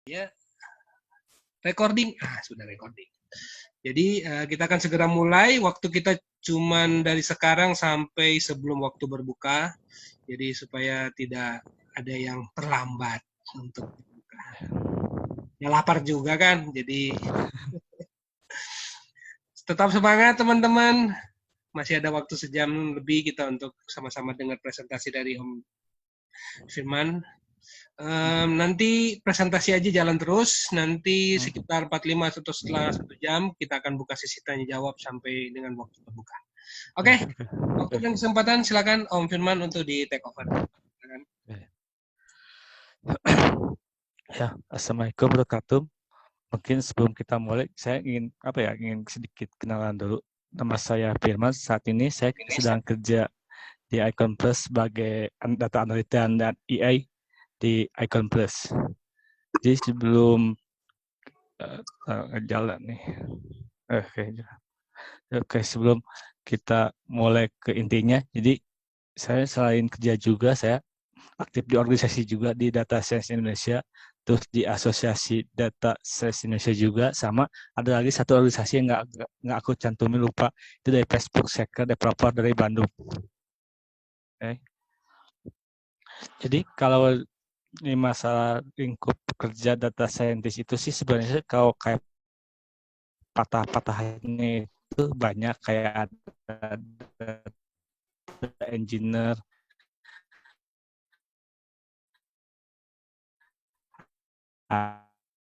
Ya, recording. Sudah recording. Jadi kita akan segera mulai. Waktu kita cuman dari sekarang sampai sebelum waktu berbuka. Jadi supaya tidak ada yang terlambat untuk berbuka. Ya lapar juga kan. Jadi tetap semangat teman-teman. Masih ada waktu sejam lebih kita untuk sama-sama dengar presentasi dari Om Firman. Nanti presentasi aja jalan terus. Nanti sekitar 45 atau setelah 1 jam kita akan buka sesi tanya jawab sampai dengan waktu berbuka. Oke, waktu dan kesempatan silakan Om Firman untuk di take over. Ya, Assalamualaikum warahmatullahi wabarakatuh. Mungkin sebelum kita mulai, saya ingin sedikit kenalan dulu. Nama saya Firman. Saat ini saya sedang kerja di Icon Plus sebagai data analytics dan AI di Icon Plus. Jadi sebelum jalan nih, sebelum kita mulai ke intinya, jadi saya selain kerja juga, saya aktif di organisasi juga di Data Science Indonesia, terus di Asosiasi Data Science Indonesia juga, sama ada lagi satu organisasi yang nggak aku cantumin, lupa, itu dari Facebook Sector Developer dari Bandung. Okay. Jadi kalau ini masalah lingkup kerja data scientist itu sih sebenarnya kalau kayak patah-patahnya itu banyak, kayak ada data engineer,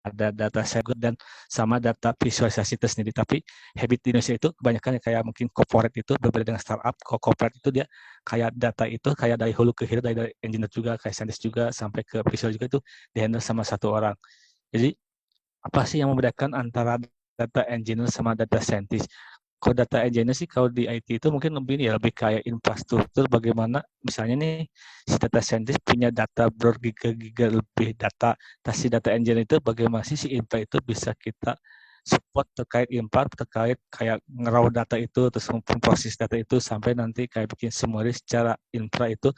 ada data set dan sama data visualisasi tersendiri. Tapi habit di Indonesia itu kebanyakan kayak mungkin corporate itu berbeda dengan startup. Kalau corporate itu dia kayak data itu kayak dari hulu ke hilir, dari engineer juga, kayak scientist juga, sampai ke visual juga itu dihandle sama satu orang. Jadi apa sih yang membedakan antara data engineer sama data scientist? Kalau data engineer sih kalau di IT itu mungkin lebih kayak infrastruktur, bagaimana misalnya nih si data scientist punya data bergiga-giga lebih data, si data engineer itu bagaimana sih si infra itu bisa kita support terkait infra, terkait kayak ngeraw data itu, terus memproses data itu sampai nanti kayak bikin summary secara infra itu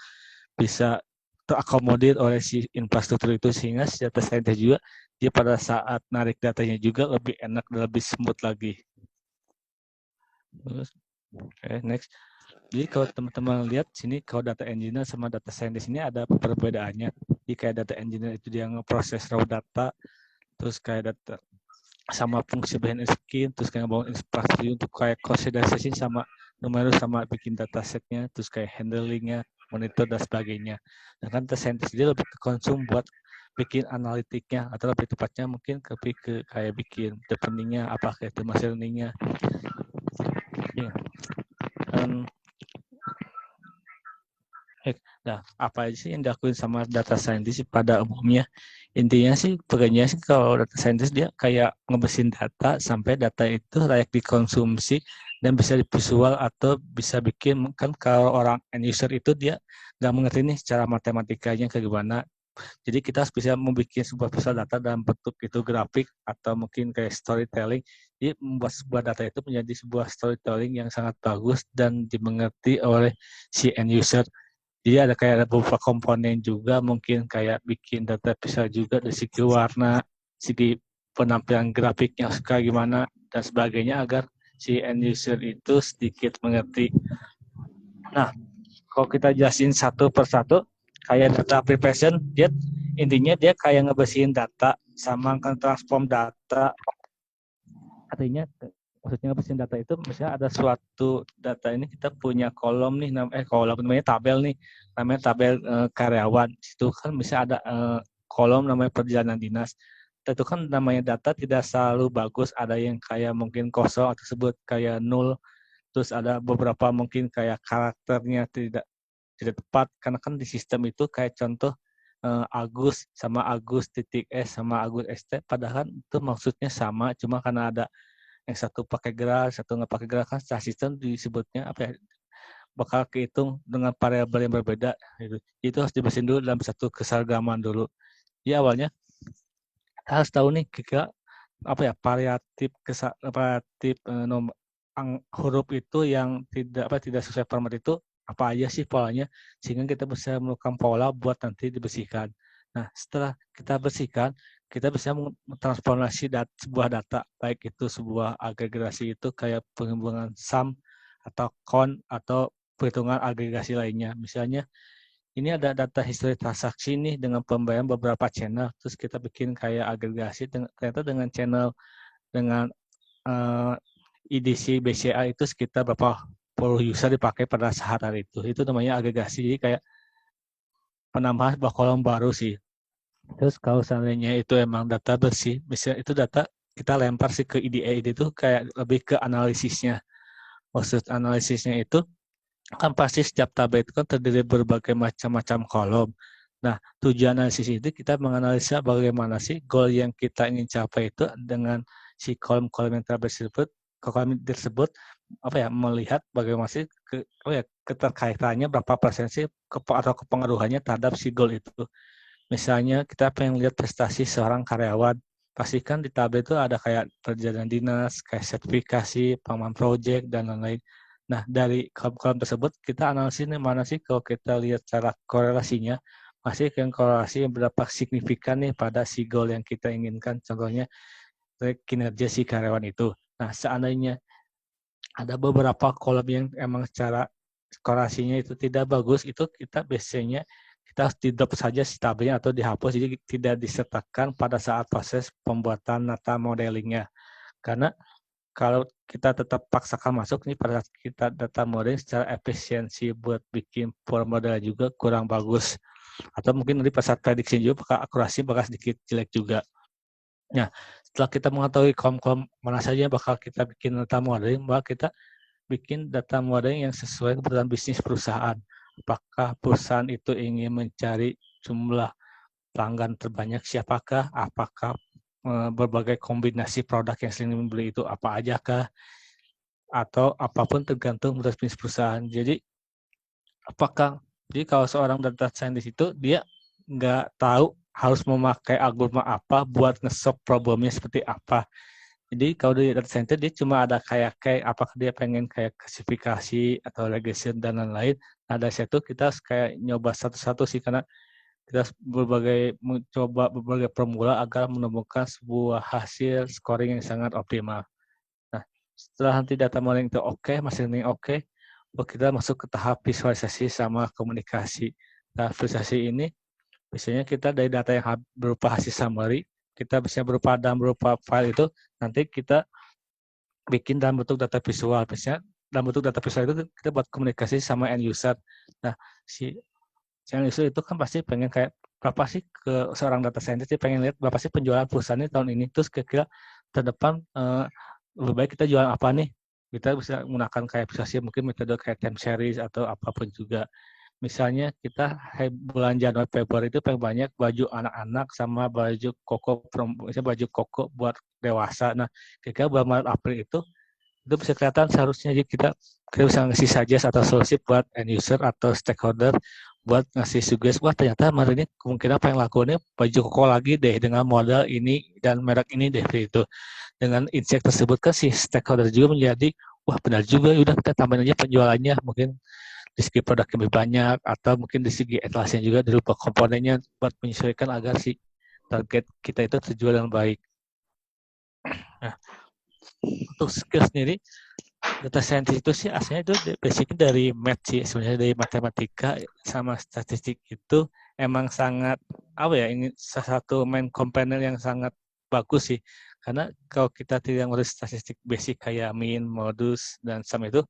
bisa terakomodir oleh si infrastruktur itu, sehingga si data scientist juga dia pada saat narik datanya juga lebih enak dan lebih smooth lagi. Next. Jadi kalau teman-teman lihat sini, kalau data engineer sama data scientist ini ada perbedaannya. Jadi kayak data engineer itu dia ngeproses raw data, terus kayak data sama fungsi behind the scene, terus kayak bangun infrastruktur untuk kayak consideration sama numerus, sama bikin datasetnya, terus kayak handlingnya, monitor dan sebagainya. Nah kan data scientist dia lebih ke konsum buat bikin analitiknya, atau lebih tepatnya mungkin ke kayak bikin deepeningnya, apa kayak itu machine learningnya. Ya. Nah, apa aja sih yang dilakuin sama data scientist pada umumnya? Intinya sih, pekerjaannya sih kalau data scientist dia kayak ngebesin data sampai data itu layak dikonsumsi dan bisa divisual atau bisa bikin, kan kalau orang end user itu dia nggak mengerti nih secara matematikanya kayak gimana. Jadi kita harus bisa membuat sebuah visual data dalam bentuk itu grafik atau mungkin kayak storytelling. Jadi membuat sebuah data itu menjadi sebuah storytelling yang sangat bagus dan dimengerti oleh si end user. Jadi ada kayak beberapa komponen juga, mungkin kayak bikin data visual juga dari segi warna, segi penampilan grafiknya suka gimana dan sebagainya agar si end user itu sedikit mengerti. Nah, kalau kita jelasin satu persatu, kayak data preparation, dia intinya dia kayak ngebersihin data sama transform data. Artinya maksudnya ngebersihin data itu misalnya ada suatu data ini, kita punya kolom nih, kolom namanya tabel nih, namanya tabel karyawan. Itu kan bisa ada kolom namanya perjalanan dinas. Itu kan namanya data tidak selalu bagus, ada yang kayak mungkin kosong atau sebut kayak nol, terus ada beberapa mungkin kayak karakternya tidak tepat, karena kan di sistem itu kayak contoh Agus sama Agus titik S sama Agus ST, padahal itu maksudnya sama, cuma karena ada yang satu pakai gerak, satu nggak pakai gerak, kan secara sistem disebutnya apa ya, bakal kehitung dengan variabel yang berbeda gitu. Itu harus dibersihin dulu dalam satu keseragaman dulu. Ya awalnya harus tahu nih kira apa ya, variatif huruf itu yang tidak sesuai format itu apa aja sih polanya, sehingga kita bisa melakukan pola buat nanti dibersihkan. Nah setelah kita bersihkan, kita bisa mentransformasi sebuah data, baik itu sebuah agregasi itu kayak penghubungan sum atau count atau perhitungan agregasi lainnya. Misalnya ini ada data history transaksi nih dengan pembayaran beberapa channel, terus kita bikin kayak agregasi ternyata dengan channel dengan EDC BCA itu sekitar berapa puluh user dipakai pada saat hari itu. Itu namanya agregasi. Jadi kayak penambahan sebuah kolom baru sih. Terus kalau seandainya itu emang data bersih, misalnya itu data kita lempar sih ke EDA itu kayak lebih ke analisisnya. Maksud analisisnya itu kan pasti setiap tabel itu kan terdiri berbagai macam-macam kolom. Nah, tujuan analisis itu kita menganalisa bagaimana sih goal yang kita ingin capai itu dengan si kolom-kolom yang tersebut, kolom tersebut apa ya melihat bagaimana sih keterkaitannya berapa persen sih atau kepengaruhannya terhadap si goal itu. Misalnya kita pengen lihat prestasi seorang karyawan, pastikan di tabel itu ada kayak perjalanan dinas, kayak sertifikasi, pengalaman project dan lain-lain. Nah, dari kolom-kolom tersebut kita analisis nih mana sih kalau kita lihat cara korelasinya, masih yang korelasi yang berapa signifikan nih pada si goal yang kita inginkan, contohnya kinerja si karyawan itu. Nah, seandainya ada beberapa kolom yang emang secara korelasinya itu tidak bagus, itu kita biasanya kita harus di-drop saja si tabelnya atau dihapus, jadi tidak disertakan pada saat proses pembuatan data modelingnya. Karena kalau kita tetap paksakan masuk nih pada saat kita data modeling secara efisiensi buat bikin form model juga kurang bagus. Atau mungkin nanti pada saat prediksi juga akurasi bakal sedikit jelek juga. Nah, setelah kita mengetahui kolom-kolom mana saja bakal kita bikin data modeling, maka kita bikin data modeling yang sesuai kebutuhan bisnis perusahaan. Apakah perusahaan itu ingin mencari jumlah pelanggan terbanyak siapakah? Apakah berbagai kombinasi produk yang sering membeli itu apa aja kah? Atau apapun tergantung bisnis perusahaan. Jadi kalau seorang data scientist itu dia nggak tahu harus memakai algoritma apa buat nge-solve problemnya seperti apa. Jadi kalau di data center dia cuma ada kayak apakah dia pengen kayak klasifikasi atau regression dan lain-lain. Nah dari situ kita kayak nyoba satu-satu sih karena kita mencoba berbagai formula agar menemukan sebuah hasil scoring yang sangat optimal. Nah setelah nanti data modeling itu oke, machine learning oke, kita masuk ke tahap visualisasi sama komunikasi. Nah visualisasi ini biasanya kita dari data yang berupa hasil summary, kita bisa berupa file itu, nanti kita bikin dalam bentuk data visual. Biasanya dalam bentuk data visual itu kita buat komunikasi sama end user. Nah, si end user itu kan pasti pengen kayak berapa sih ke seorang data scientist, dia pengen lihat berapa sih penjualan perusahaan ini tahun ini, terus kira-kira terdepan lebih baik kita jualan apa nih. Kita bisa menggunakan kayak visualisasi mungkin metode kayak time series atau apapun juga. Misalnya kita bulan Januari Februari itu paling banyak baju anak-anak sama baju koko, misalnya baju koko buat dewasa. Nah, kira-kira bulan Maret April itu bisa kelihatan seharusnya kita bisa ngasih suggest atau solusi buat end user atau stakeholder buat ngasih sugesti, wah ternyata Maret ini kemungkinan apa yang lakukannya baju koko lagi deh dengan model ini dan merek ini deh itu. Dengan insight tersebut kan si stakeholder juga menjadi wah benar juga, udah kita tambahin aja penjualannya, mungkin di segi produk yang lebih banyak atau mungkin di segi etalase juga berupa komponennya buat menyesuaikan agar si target kita itu terjual dengan baik. Nah, untuk skill sendiri data scientist itu sih aslinya itu basicnya dari math sih, sebenarnya dari matematika sama statistik itu emang sangat apa ya, ini salah satu main komponen yang sangat bagus sih, karena kalau kita tidak ngurus statistik basic kayak mean, modus dan sum itu,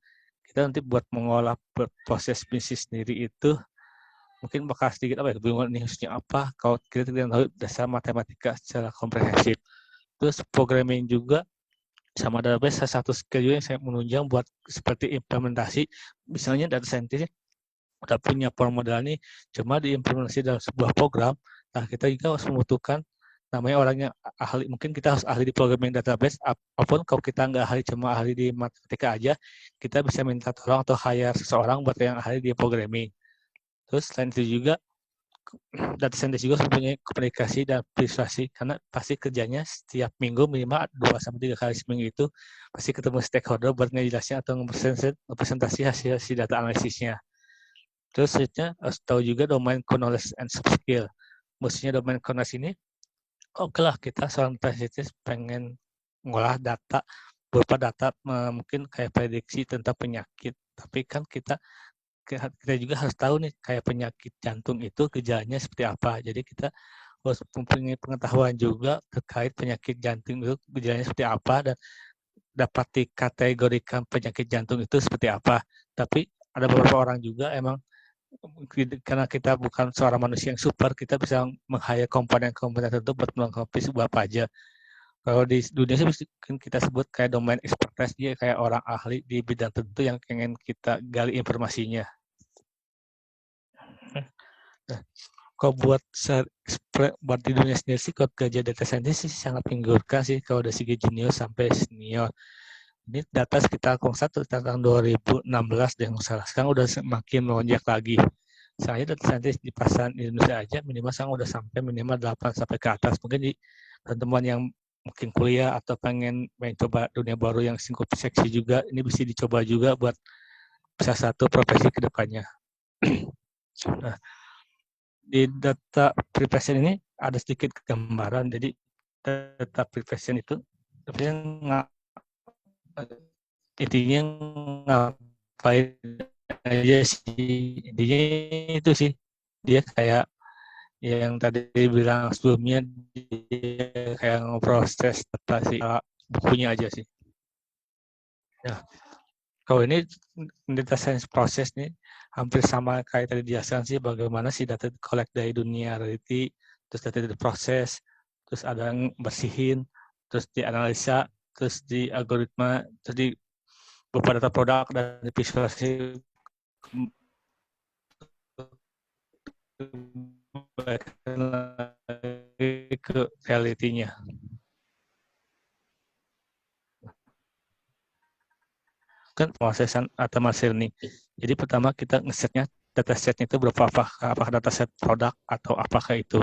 kita nanti buat mengolah proses bisnis sendiri itu mungkin bakal sedikit apa ya, bingung ini harusnya apa kalau kita tidak tahu dasar matematika secara komprehensif. Terus programming juga sama database salah satu skill juga yang saya menunjang buat seperti implementasi. Misalnya data scientist udah punya formula nih, cuma diimplementasi dalam sebuah program. Nah kita juga harus membutuhkan namanya orang yang ahli, mungkin kita harus ahli di programming database, apapun kalau kita nggak ahli cuma ahli di matematika aja, kita bisa minta tolong atau hire seseorang buat yang ahli di programming. Terus selain itu juga data scientist juga mempunyai komunikasi dan visualisasi, karena pasti kerjanya setiap minggu minimal 2-3 kali seminggu itu pasti ketemu stakeholder buat ngejelasin atau presentasi hasil si data analisisnya. Terus selanjutnya harus tahu juga domain knowledge and soft skill. Maksudnya domain knowledge ini oke lah kita seorang pesimis pengen ngolah data berupa data mungkin kayak prediksi tentang penyakit. Tapi kan kita juga harus tahu nih kayak penyakit jantung itu gejalanya seperti apa. Jadi kita harus mempunyai pengetahuan juga terkait penyakit jantung itu gejalanya seperti apa dan dapat dikategorikan penyakit jantung itu seperti apa. Tapi ada beberapa orang juga emang karena kita bukan seorang manusia yang super, kita bisa meng-hire komponen-komponen tertentu buat melengkapi sebuah apa aja. Kalau di dunia sih kan kita sebut kayak domain expertise, dia kayak orang ahli di bidang tertentu yang pengen kita gali informasinya. Nah, kalau buat di dunia sendiri sih, kalau kerja data scientist sih sangat menggugurkan sih kalau dari segi junior sampai senior. Ini data sekitar satu tahun 2016 deh nggak salah. Sekarang udah semakin melonjak lagi. Saya data scientist di pasaran Indonesia aja minimal sekarang udah sampai minimal 8 sampai ke atas. Mungkin di teman-teman yang mungkin kuliah atau pengen coba dunia baru yang singkup seksi juga, ini bisa dicoba juga buat salah satu profesi ke depannya. Nah, di data preparation ini ada sedikit gambaran. Jadi data preparation itu intinya ngapain aja sih, intinya itu sih dia kayak yang tadi bilang sebelumnya, dia kayak ngeproses data sih, bukunya aja sih. Nah, kalau ini data science proses nih hampir sama kayak tadi dijelaskan sih, bagaimana sih data collect dari dunia reality, terus data diproses, terus ada yang bersihin, terus dianalisa, terus di algoritma, terus di beberapa data produk dan visualisasi ke realitinya. Kan proses learning. Jadi pertama kita ngesetnya datasetnya itu berupa apakah dataset produk atau apakah itu.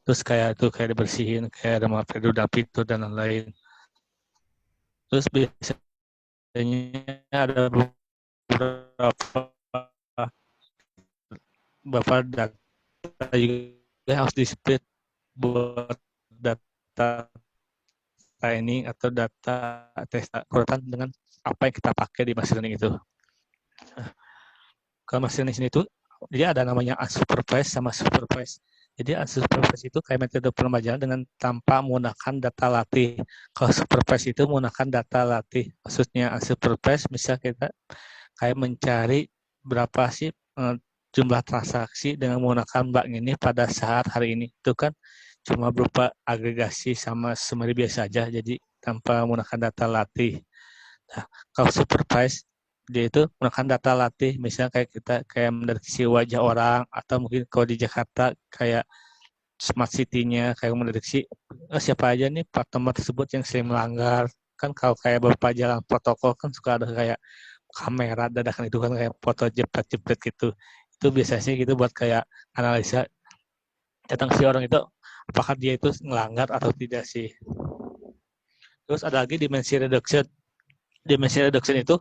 Terus kayak dibersihin, kayak ada pedul dan fitur dan lain-lain. Terus biasanya ada beberapa data juga harus di-split buat data training atau data tes akurat dengan apa yang kita pakai di machine learning itu. Kalau machine learning itu dia ada namanya unsupervised sama supervised. Jadi unsupervised itu kayak metode pembelajaran dengan tanpa menggunakan data latih. Kalau supervised itu menggunakan data latih. Maksudnya unsupervised misal kita kayak mencari berapa sih jumlah transaksi dengan menggunakan bank ini pada saat hari ini. Itu kan cuma berupa agregasi sama summary biasa aja, jadi tanpa menggunakan data latih. Nah, kalau supervised dia itu menggunakan data latih, misalnya kayak kita kayak mendeteksi wajah orang, atau mungkin kalau di Jakarta kayak smart city-nya kayak mendeteksi siapa aja nih plat nomor tersebut yang sering melanggar. Kan kalau kayak beberapa jalan protokol kan suka ada kayak kamera dadakan itu kan kayak foto jepret-jepret gitu. Itu biasanya sih gitu buat kayak analisa tentang si orang itu apakah dia itu melanggar atau tidak sih. Terus ada lagi dimensi reduction. Dimensi reduction itu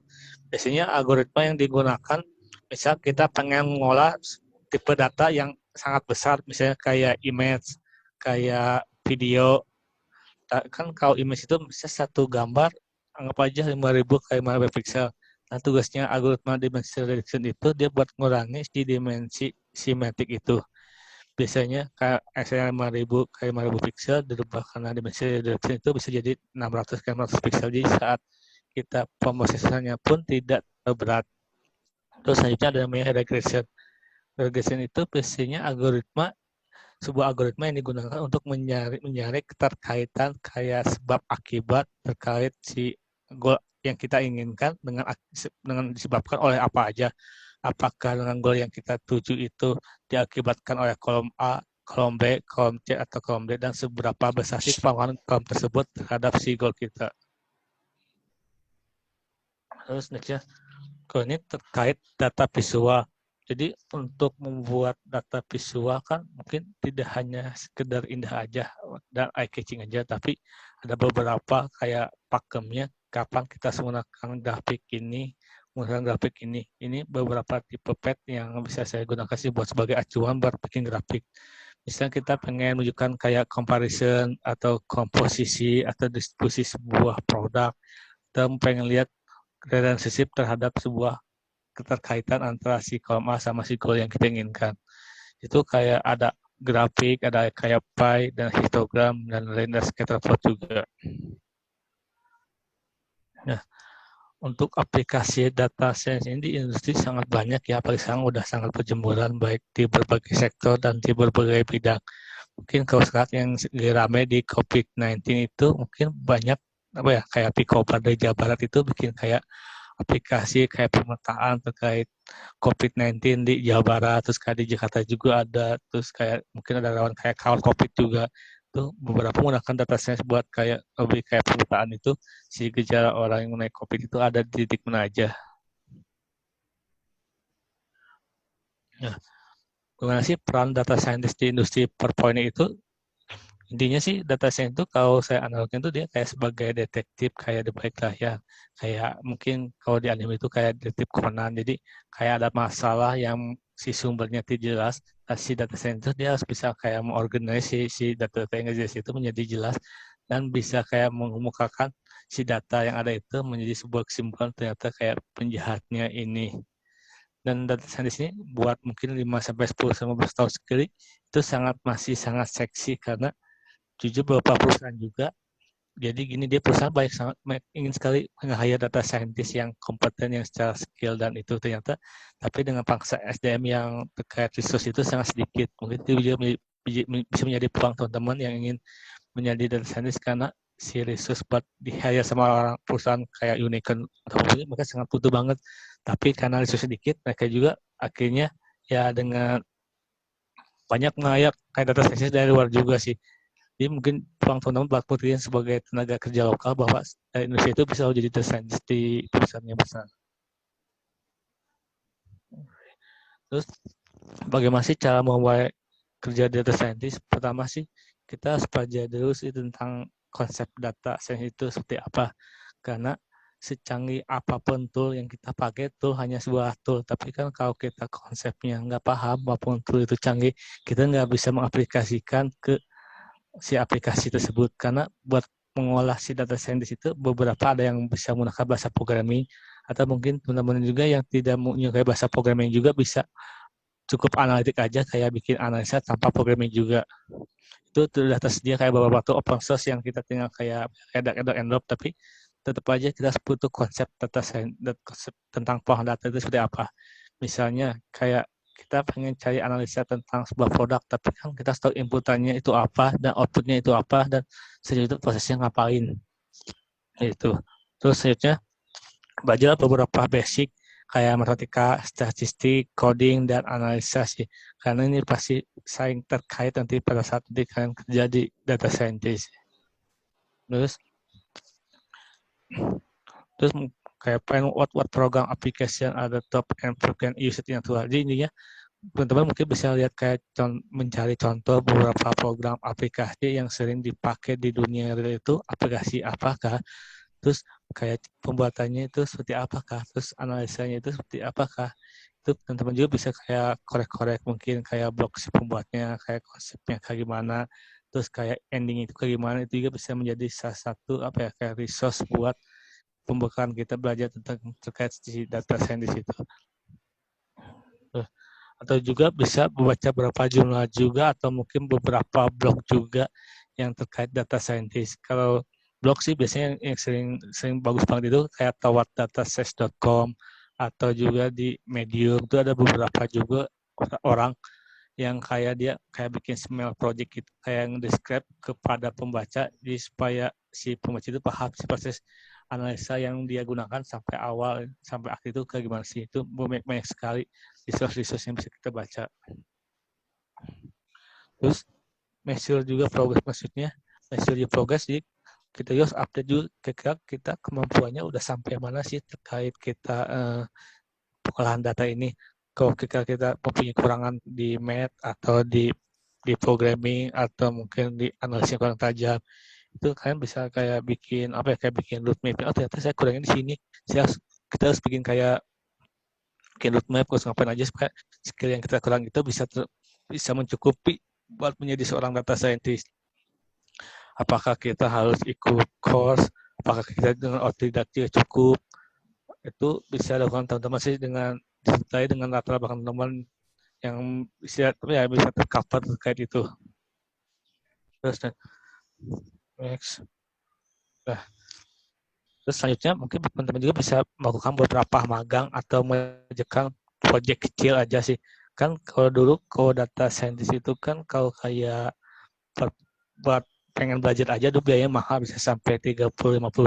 biasanya algoritma yang digunakan misal kita pengen mengolah tipe data yang sangat besar, misalnya kayak image, kayak video. Kan kalau image itu bisa satu gambar anggap aja 5.000 kali 5 pixel. Nah, tugasnya algoritma dimensi reduction itu dia buat ngurangi si dimensi simetrik itu. Biasanya kayak SL 5.000 kali 5.000 pixel dirubah karena dimensi reduction itu bisa jadi 600 kali 600 pixel. Jadi saat kita pemrosesannya pun tidak berat. Terus selanjutnya ada namanya regression. Regression itu biasanya sebuah algoritma yang digunakan untuk mencari keterkaitan kayak sebab akibat terkait si goal yang kita inginkan dengan disebabkan oleh apa aja. Apakah dengan goal yang kita tuju itu diakibatkan oleh kolom A, kolom B, kolom C, atau kolom D, dan seberapa besar sih pengaruh kolom tersebut terhadap si goal kita. Terus nextnya, kalau ini terkait data visual. Jadi untuk membuat data visual kan mungkin tidak hanya sekedar indah aja dan eye catching aja, tapi ada beberapa kayak pakemnya kapan kita menggunakan grafik ini, menggunakan grafik ini. Ini beberapa tipe pad yang bisa saya gunakan sih buat sebagai acuan buat bikin grafik. Misalnya kita pengen menunjukkan kayak comparison atau komposisi atau distribusi sebuah produk, kita pengen lihat relationship terhadap sebuah keterkaitan antara si kolom A sama si goal yang kita inginkan. Itu kayak ada grafik, ada kayak pie dan histogram dan lain dan scatter plot juga. Nah, untuk aplikasi data science ini di industri sangat banyak ya, apalagi sekarang udah sangat berjemburan baik di berbagai sektor dan di berbagai bidang. Mungkin kalau sekarang yang rame di COVID-19 itu mungkin banyak apa ya kayak Picobar dari Jawa Barat itu bikin kayak aplikasi kayak pemetaan terkait COVID-19 di Jawa Barat, terus kayak di Jakarta juga ada, terus kayak mungkin ada relawan kayak kawal COVID juga, tuh beberapa menggunakan data science buat kayak lebih kayak pemetaan itu si gejala orang yang naik COVID itu ada di titik mana aja. Nah, gimana sih peran data scientist di industri 4.0 itu? Intinya sih data science itu kalau saya analognya itu dia kayak sebagai detektif kayak di balik layar. Kayak mungkin kalau di anime itu kayak detektif Conan. Jadi kayak ada masalah yang si sumbernya tidak jelas. Nah, si data science itu dia harus bisa kayak mengorganisasi si data yang jelas itu menjadi jelas dan bisa kayak mengemukakan si data yang ada itu menjadi sebuah kesimpulan ternyata kayak penjahatnya ini. Dan data science ini buat mungkin 5 sampai 10 sampai 15 tahun sekali itu masih sangat seksi karena jujur beberapa perusahaan juga jadi gini dia perusahaan sangat ingin sekali nge-hire data scientist yang kompeten yang secara skill dan itu ternyata tapi dengan pangsa SDM yang terkait resource itu sangat sedikit mungkin itu juga bisa menjadi peluang teman-teman yang ingin menjadi data scientist karena si resource buat di-hire sama orang perusahaan kayak Unicorn atau mereka sangat butuh banget tapi karena resource sedikit mereka juga akhirnya ya dengan banyak nge-hire kayak data scientist dari luar juga sih. Jadi mungkin peluang teman-teman buat putihnya sebagai tenaga kerja lokal bahwa Indonesia itu bisa jadi desain di perusahaannya besar. Terus bagaimana sih cara memulai kerja data scientist? Pertama sih kita harus pelajari dulu sih tentang konsep data science itu seperti apa. Karena secanggih apapun tool yang kita pakai, tool hanya sebuah tool. Tapi kan kalau kita konsepnya nggak paham, maupun tool itu canggih, kita nggak bisa mengaplikasikan ke si aplikasi tersebut karena buat mengolah si data scientist itu beberapa ada yang bisa menggunakan bahasa programming atau mungkin teman-teman juga yang tidak menyukai bahasa programming juga bisa cukup analitik aja kayak bikin analisa tanpa programming juga itu sudah tersedia kayak beberapa tuh open source yang kita tinggal kayak drag and drop tapi tetap aja kita butuh konsep data science konsep tentang pengolahan data itu seperti apa misalnya kayak kita pengen cari analisa tentang sebuah produk, tapi kan kita tahu inputannya itu apa dan outputnya itu apa dan selanjutnya prosesnya ngapain. Itu. Terus selanjutnya belajar beberapa basic kayak matematika, statistik, coding dan analisa sih. Karena ini pasti saling terkait nanti pada saat nanti kalian kerja di data scientist. Terus kayak what program application are the top and frequent used in tool. Jadi intinya teman-teman mungkin bisa lihat kayak mencari contoh beberapa program aplikasi yang sering dipakai di dunia itu aplikasi apakah, terus kayak pembuatannya itu seperti apakah, terus analisanya itu seperti apakah. Itu teman-teman juga bisa kayak korek-korek mungkin kayak blog si pembuatnya, kayak konsepnya kayak gimana, terus kayak ending itu kayak gimana, itu juga bisa menjadi salah satu apa ya kayak resource buat pembekalan kita belajar tentang terkait si data science itu. Atau juga bisa membaca beberapa jurnal juga atau mungkin beberapa blog juga yang terkait data scientist. Kalau blog sih biasanya yang sering bagus banget itu kayak tawatdatascience.com atau juga di Medium itu ada beberapa juga orang yang kayak dia kayak bikin smell project gitu, kayak yang describe kepada pembaca jadi supaya si pembaca itu paham si proses analisa yang dia gunakan sampai awal sampai akhir itu kayak gimana sih. Itu banyak sekali resource yang bisa kita baca. Terus measure juga progress, maksudnya measure your progress, jadi kita harus update juga kita kemampuannya udah sampai mana sih terkait kita pengolahan data ini. Kalau kita mempunyai kekurangan di math atau di programming atau mungkin di analisis yang kurang tajam, itu kalian bisa kayak bikin apa ya kayak bikin roadmap. Oh ternyata saya kurangin di sini. Kita harus bikin kayak bikin roadmap, harus ngapain aja supaya skill yang kita kurang itu bisa mencukupi buat menjadi seorang data scientist. Apakah kita harus ikut course, apakah kita dengan otodidak juga cukup, itu bisa dilakukan teman-teman sih dengan disertai dengan latar belakang teman yang bisa tercover terkait itu. Terus next. Nah, terus selanjutnya mungkin teman-teman juga bisa melakukan beberapa magang atau mengerjakan proyek kecil aja sih. Kan kalau dulu kalau data scientist itu kan kalau kayak buat pengen belajar aja tuh biayanya mahal, bisa sampai 30-50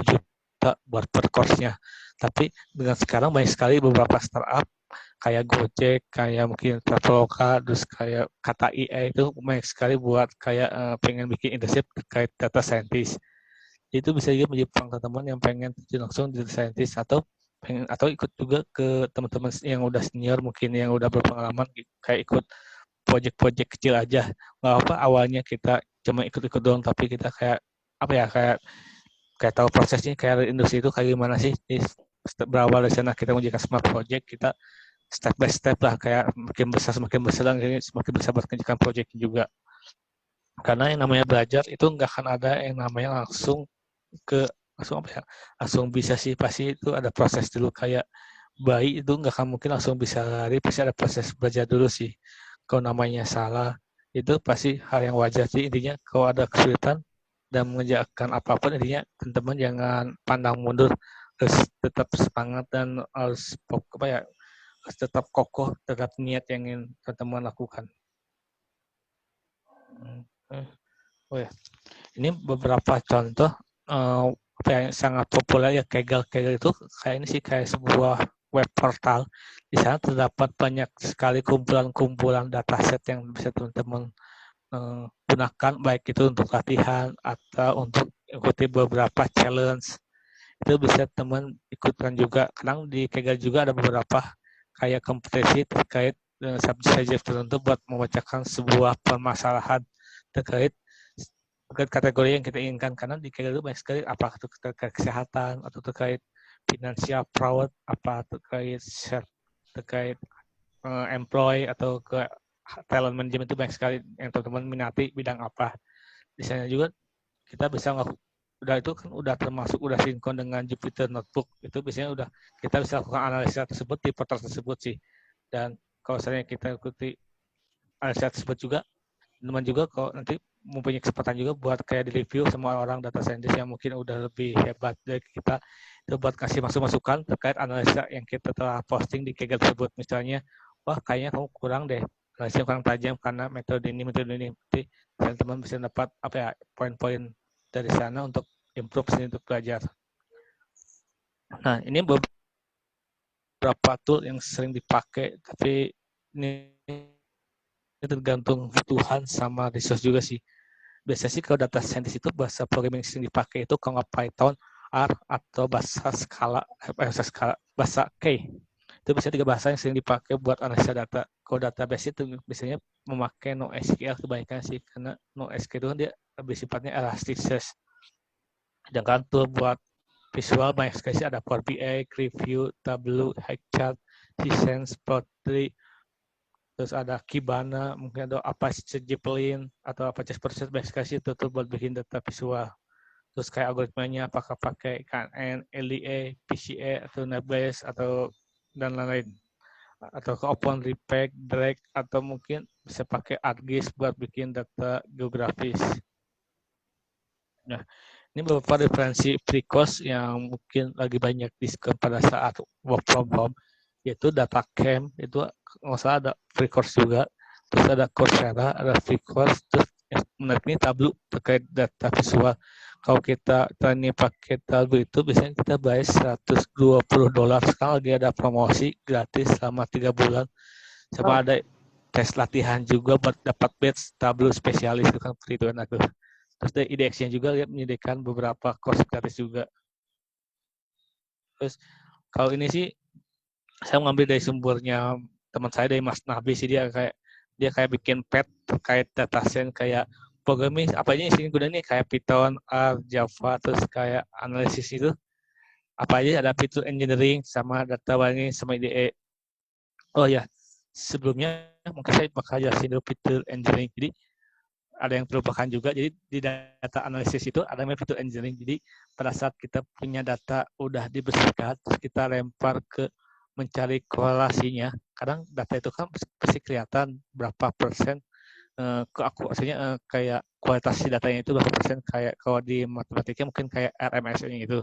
juta buat per course-nya. Tapi dengan sekarang banyak sekali beberapa startup kayak Gojek, kayak mungkin Traveloka, terus kayak Kata IA itu banyak sekali buat kayak pengen bikin internship terkait data scientist. Itu bisa juga menjadi peluang teman yang pengen langsung data scientist atau pengen atau ikut juga ke teman-teman yang udah senior mungkin yang udah berpengalaman kayak ikut project-project kecil aja. Nggak apa awalnya kita cuma ikut-ikut doang tapi kita kayak apa ya kayak tahu prosesnya kayak industri itu kayak gimana sih. Berawal dari sana kita menjadikan smart project, kita step by step lah kayak semakin besar semakin besar mengerjakan project juga. Karena yang namanya belajar itu nggak akan ada yang namanya langsung apa ya, langsung bisa sih, pasti itu ada proses dulu. Kayak bayi itu nggak akan mungkin langsung bisa lari, pasti ada proses belajar dulu sih. Kalau namanya salah itu pasti hal yang wajar sih. Intinya kalau ada kesulitan dan mengerjakan apapun, intinya teman-teman jangan pandang mundur, harus tetap semangat dan harus apa ya, harus tetap kokoh terhadap niat yang ingin teman-teman lakukan. Oh ya, ini beberapa contoh yang sangat populer ya, Kaggle itu kayak ini sih, kayak sebuah web portal. Di sana terdapat banyak sekali kumpulan-kumpulan dataset yang bisa teman-teman gunakan, baik itu untuk latihan atau untuk ikuti beberapa challenge. Itu bisa teman ikutkan juga. Kadang di Kaggle juga ada beberapa kayak kompetisi terkait subjek tertentu buat memecahkan sebuah permasalahan terkait kategori yang kita inginkan. Karena di Kaggle itu banyak sekali, apakah itu terkait kesehatan atau terkait financial fraud, apa terkait employee atau ke talent management, itu banyak sekali yang teman-teman minati bidang apa. Di sana juga kita bisa udah itu kan udah termasuk udah sinkron dengan Jupyter Notebook. Itu biasanya udah kita bisa lakukan analisa tersebut di portal tersebut sih. Dan kalau misalnya kita ikuti analisa tersebut juga, teman juga kalau nanti mempunyai kesempatan juga buat kayak di review sama orang data scientist yang mungkin udah lebih hebat dari kita, itu buat kasih masukan terkait analisa yang kita telah posting di Kaggle tersebut. Misalnya, wah kayaknya kamu kurang deh, analisanya kurang tajam karena metode ini. Nanti teman-teman bisa dapat apa ya, poin-poin dari sana untuk improve sini untuk belajar. Nah, ini beberapa tool yang sering dipakai, tapi ini tergantung kebutuhan sama resource juga sih. Biasanya sih kalau data scientist itu bahasa programming yang dipakai itu kalau nggak Python, R, atau bahasa K. Itu biasanya 3 bahasa yang sering dipakai buat analisa data. Kalau database itu biasanya memakai NoSQL kebanyakan sih, karena NoSQL itu kan dia lebih sifatnya Elasticsearch. Sedangkan tool buat visual banyak sekali sih, ada Power BI, Review, Tableau, Highchart, Sense, Plotly, terus ada Kibana, mungkin ada Apache Zeppelin atau Apache Spark, banyak sekali itu tuh buat bikin data visual. Terus kayak algoritmanya apakah pakai KNN, LDA, PCA, atau Nebase, atau dan lain-lain. Atau ke OpenRepack, Drag, atau mungkin bisa pakai ArcGIS buat bikin data geografis. Nah, ini beberapa referensi free course yang mungkin lagi banyak diskon pada saat work from home, yaitu DataCamp, itu nggak salah ada free course juga. Terus ada Coursera, ada free course. Terus yang menarik ini Tableau terkait data visual. Kalau kita ini pakai Tableau itu biasanya kita bayar $120. Sekarang lagi ada promosi gratis selama 3 bulan. Sama ada tes latihan juga buat dapat badge Tableau spesialis, itu kan free itu kan aku. Terus dari IDX-nya juga menyediakan beberapa course gratis juga. Terus kalau ini sih saya mengambil dari sumbernya teman saya, dari Mas Nabi sih, dia kayak bikin pet terkait data science, kayak programming apa aja sih gunanya, kayak Python, R, Java, terus kayak analisis itu apa aja, ada feature engineering sama data mining sama IDE. Oh ya, sebelumnya mungkin saya bakal jelasin dulu feature engineering. Jadi ada yang terlupakan juga. Jadi di data analisis itu ada namanya fitur engineering. Jadi pada saat kita punya data udah dibersihkan, terus kita lempar ke mencari korelasinya. Kadang data itu kan pasti kelihatan berapa persen maksudnya kayak kualitas si datanya itu berapa persen, kayak kalau di matematika mungkin kayak RMS-nya itu.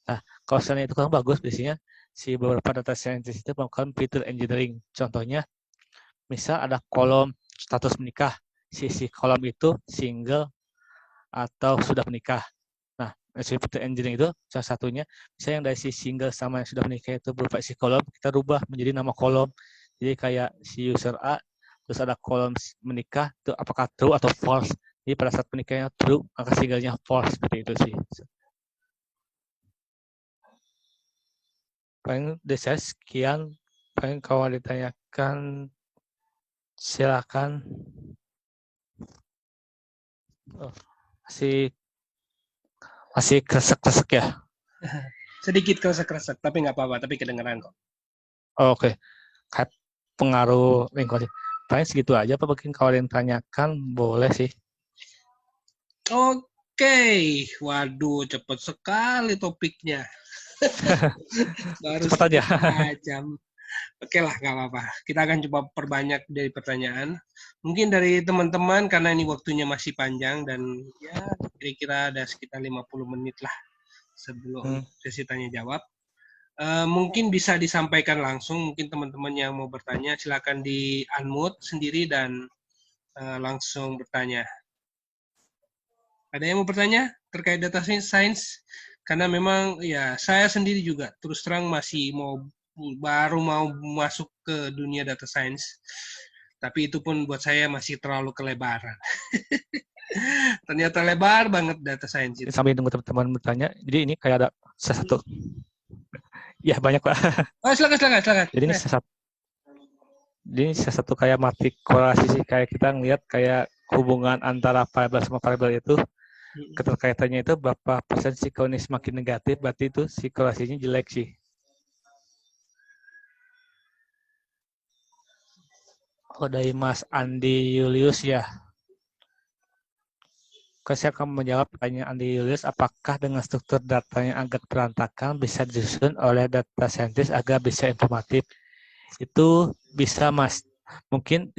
Nah, kalau misalnya itu kan bagus, biasanya si beberapa data scientist itu melakukan fitur engineering. Contohnya, misal ada kolom status menikah, si kolom itu single atau sudah menikah. Nah, si fitur engineering itu salah satunya, misalnya yang dari si single sama yang sudah menikah itu berupa si kolom, kita rubah menjadi nama kolom. Jadi kayak si user A, terus ada kolom menikah, itu apakah true atau false. Jadi pada saat menikahnya true, maka singlenya false, seperti itu sih. Paling dari saya sekian, paling kalau ditanyakan silakan. Oh, masih kresek-kresek ya? Sedikit kresek-kresek, tapi nggak apa-apa, tapi kedengeran kok. Oh, oke. Kayak pengaruh lingkungan. Paling segitu aja, Pak. Mungkin kalau ada yang tanyakan, boleh sih. Oke, waduh, cepet sekali topiknya. Baru Cepat aja. setengah jam. Oke lah, nggak apa-apa. Kita akan coba perbanyak dari pertanyaan. Mungkin dari teman-teman, karena ini waktunya masih panjang, dan ya kira-kira ada sekitar 50 menit lah sebelum sesi tanya-jawab. Mungkin bisa disampaikan langsung, mungkin teman-teman yang mau bertanya, silakan di-unmute sendiri dan langsung bertanya. Ada yang mau bertanya terkait data science? Karena memang ya saya sendiri juga terus terang masih baru mau masuk ke dunia data science. Tapi itu pun buat saya masih terlalu kelebaran. Ternyata lebar banget data science itu. Sambil tunggu teman-teman bertanya, jadi ini kayak ada sesuatu. Ya, banyak, Pak. Oh, silakan. Jadi ini sesuatu kayak mati korelasi sih, kayak kita ngelihat kayak hubungan antara variabel sama variabel itu, keterkaitannya itu berapa persen sih. Kalau ini semakin negatif, berarti itu si korelasinya jelek sih. Oh, dari Mas Andi Julius ya. Saya akan menjawab pertanyaan Andi Julius, apakah dengan struktur data yang agak berantakan bisa disusun oleh data scientist agar bisa informatif? Itu bisa, Mas. Mungkin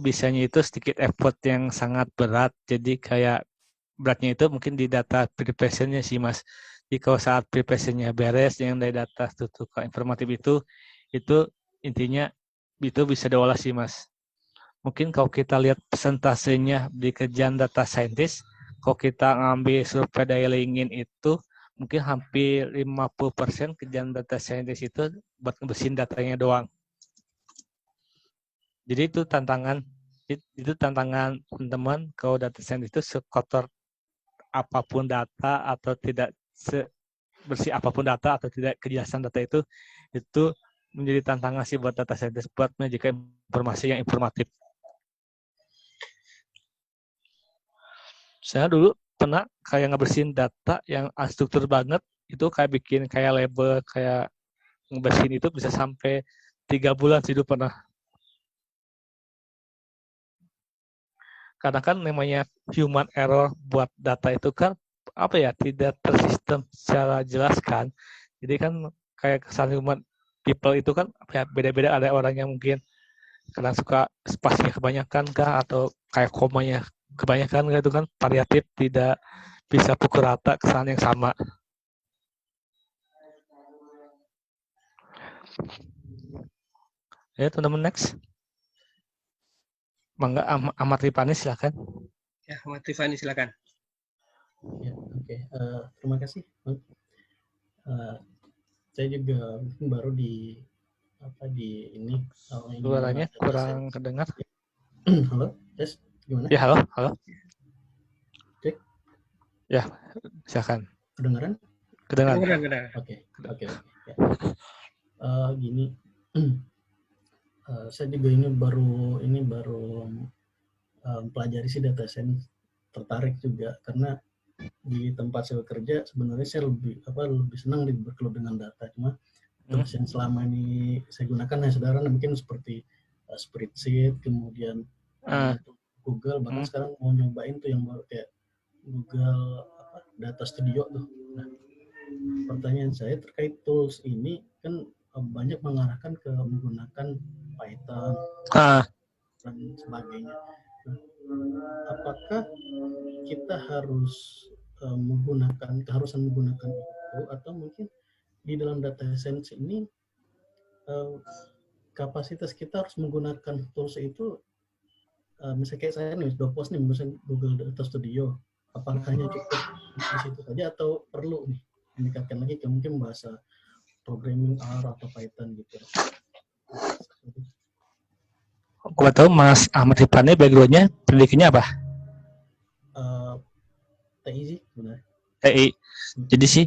bisanya itu sedikit effort yang sangat berat. Jadi kayak beratnya itu mungkin di data preparation-nya sih, Mas. Jadi kalau saat preparation-nya beres, yang dari data struktur informatif itu intinya itu bisa diolah sih, Mas. Mungkin kalau kita lihat persentasenya di kerjaan data scientist, kalau kita ngambil survei Dailingin itu, mungkin hampir 50% kerjaan data scientist itu buat ngebersihin datanya doang. Jadi itu tantangan teman-teman, kalau data scientist itu sekotor apapun data atau tidak sebersih apapun data atau tidak kejelasan data itu menjadi tantangan sih buat data scientist buat menyajikan informasi yang informatif. Saya dulu pernah kayak ngebersihin data yang unstruktur banget, itu kayak bikin kayak label, kayak ngebersihin itu bisa sampai 3 bulan sih itu pernah. Karena kan namanya human error buat data itu kan apa ya, tidak tersistem secara jelas kan. Jadi kan kayak kesan human people itu kan ya beda-beda, ada orang yang mungkin kadang suka spasinya kebanyakan kah, atau kayak komanya kebanyakan gitu kan, variatif, tidak bisa pukul rata kesan yang sama. Ya, teman-teman, next. Mangga Ahmad Rifani silakan. Ya, Ahmad Rifani silakan. Ya, oke. Terima kasih. Saya juga baru di ini. Suaranya kurang kedengar. Halo, tes gimana? Ya, halo. Cek. Ya, silakan. Kedengaran? Kedengaran. Oke. Ya. Gini, saya juga ini baru pelajari si data science, tertarik juga karena di tempat saya bekerja sebenarnya saya lebih senang berkeluar dengan data. Cuma tools yang selama ini saya gunakan ya saudara mungkin seperti spreadsheet, kemudian Google, bahkan sekarang mau nyobain tuh yang baru kayak Google Data Studio tuh. Nah, pertanyaan saya terkait tools ini kan banyak mengarahkan ke menggunakan Python dan sebagainya. Nah, apakah kita harus keharusan menggunakan itu, atau mungkin di dalam data science ini kapasitas kita harus menggunakan tools itu, misalnya kayak saya nih udah post nih menggunakan Google Data Studio, apakah hanya cukup di situ saja atau perlu nih meningkatkan lagi ke mungkin bahasa programming R atau Python gitu. Gua tahu Mas Ahmad Rifani background-nya pendidikannya apa? TI sih benar. TI. Jadi sih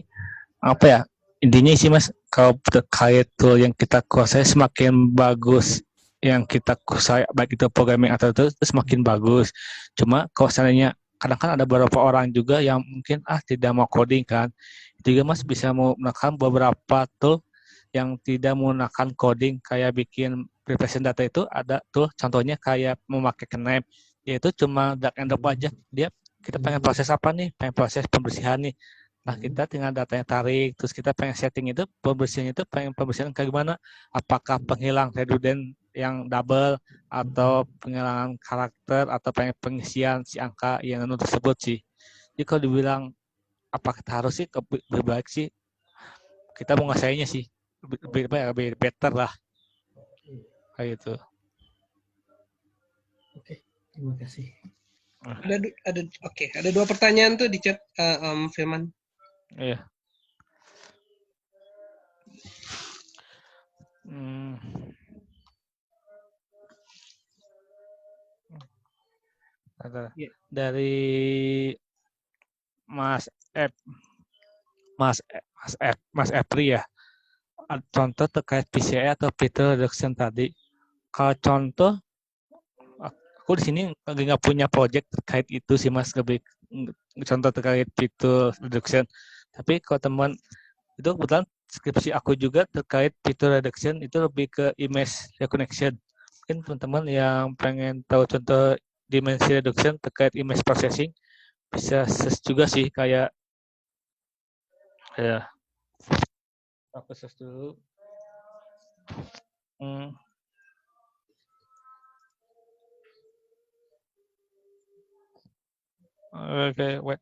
apa ya, intinya sih Mas, kalau terkait tool yang kita kuasai semakin bagus yang kita kuasai, baik itu programming atau itu semakin bagus. Cuma kalau seandainya kadang kan ada beberapa orang juga yang mungkin tidak mau coding kan, juga Mas bisa menggunakan beberapa tool yang tidak menggunakan coding, kayak bikin preparation data itu ada tool, contohnya kayak memakai Knap, yaitu cuma drag and drop aja. Dia kita pengen proses apa nih, pengen proses pembersihan nih. Nah, kita tinggal datanya tarik, terus kita pengen setting itu, pembersihan itu pengen pembersihan kayak gimana? Apakah penghilang redundant yang double, atau penghilangan karakter, atau pengen pengisian si angka yang tersebut sih. Jadi kalau dibilang apa kita harus sih, lebih baik sih kita menguasainya sih, lebih better lah kayak gitu. Oke, terima kasih. Ada 2 pertanyaan tuh di chat, Firman. Iya. Dari Mas Epri ya. Contoh terkait PCI atau Feature Reduction tadi. Kalau contoh, aku di sini nggak punya project terkait itu sih Mas, lebih contoh terkait Feature Reduction. Tapi kalau teman itu kebetulan skripsi aku juga terkait Feature Reduction itu lebih ke image recognition. Mungkin teman-teman yang pengen tahu contoh dimensi reduction terkait image processing bisa search juga sih, kayak ya aku search dulu. Oke, wait.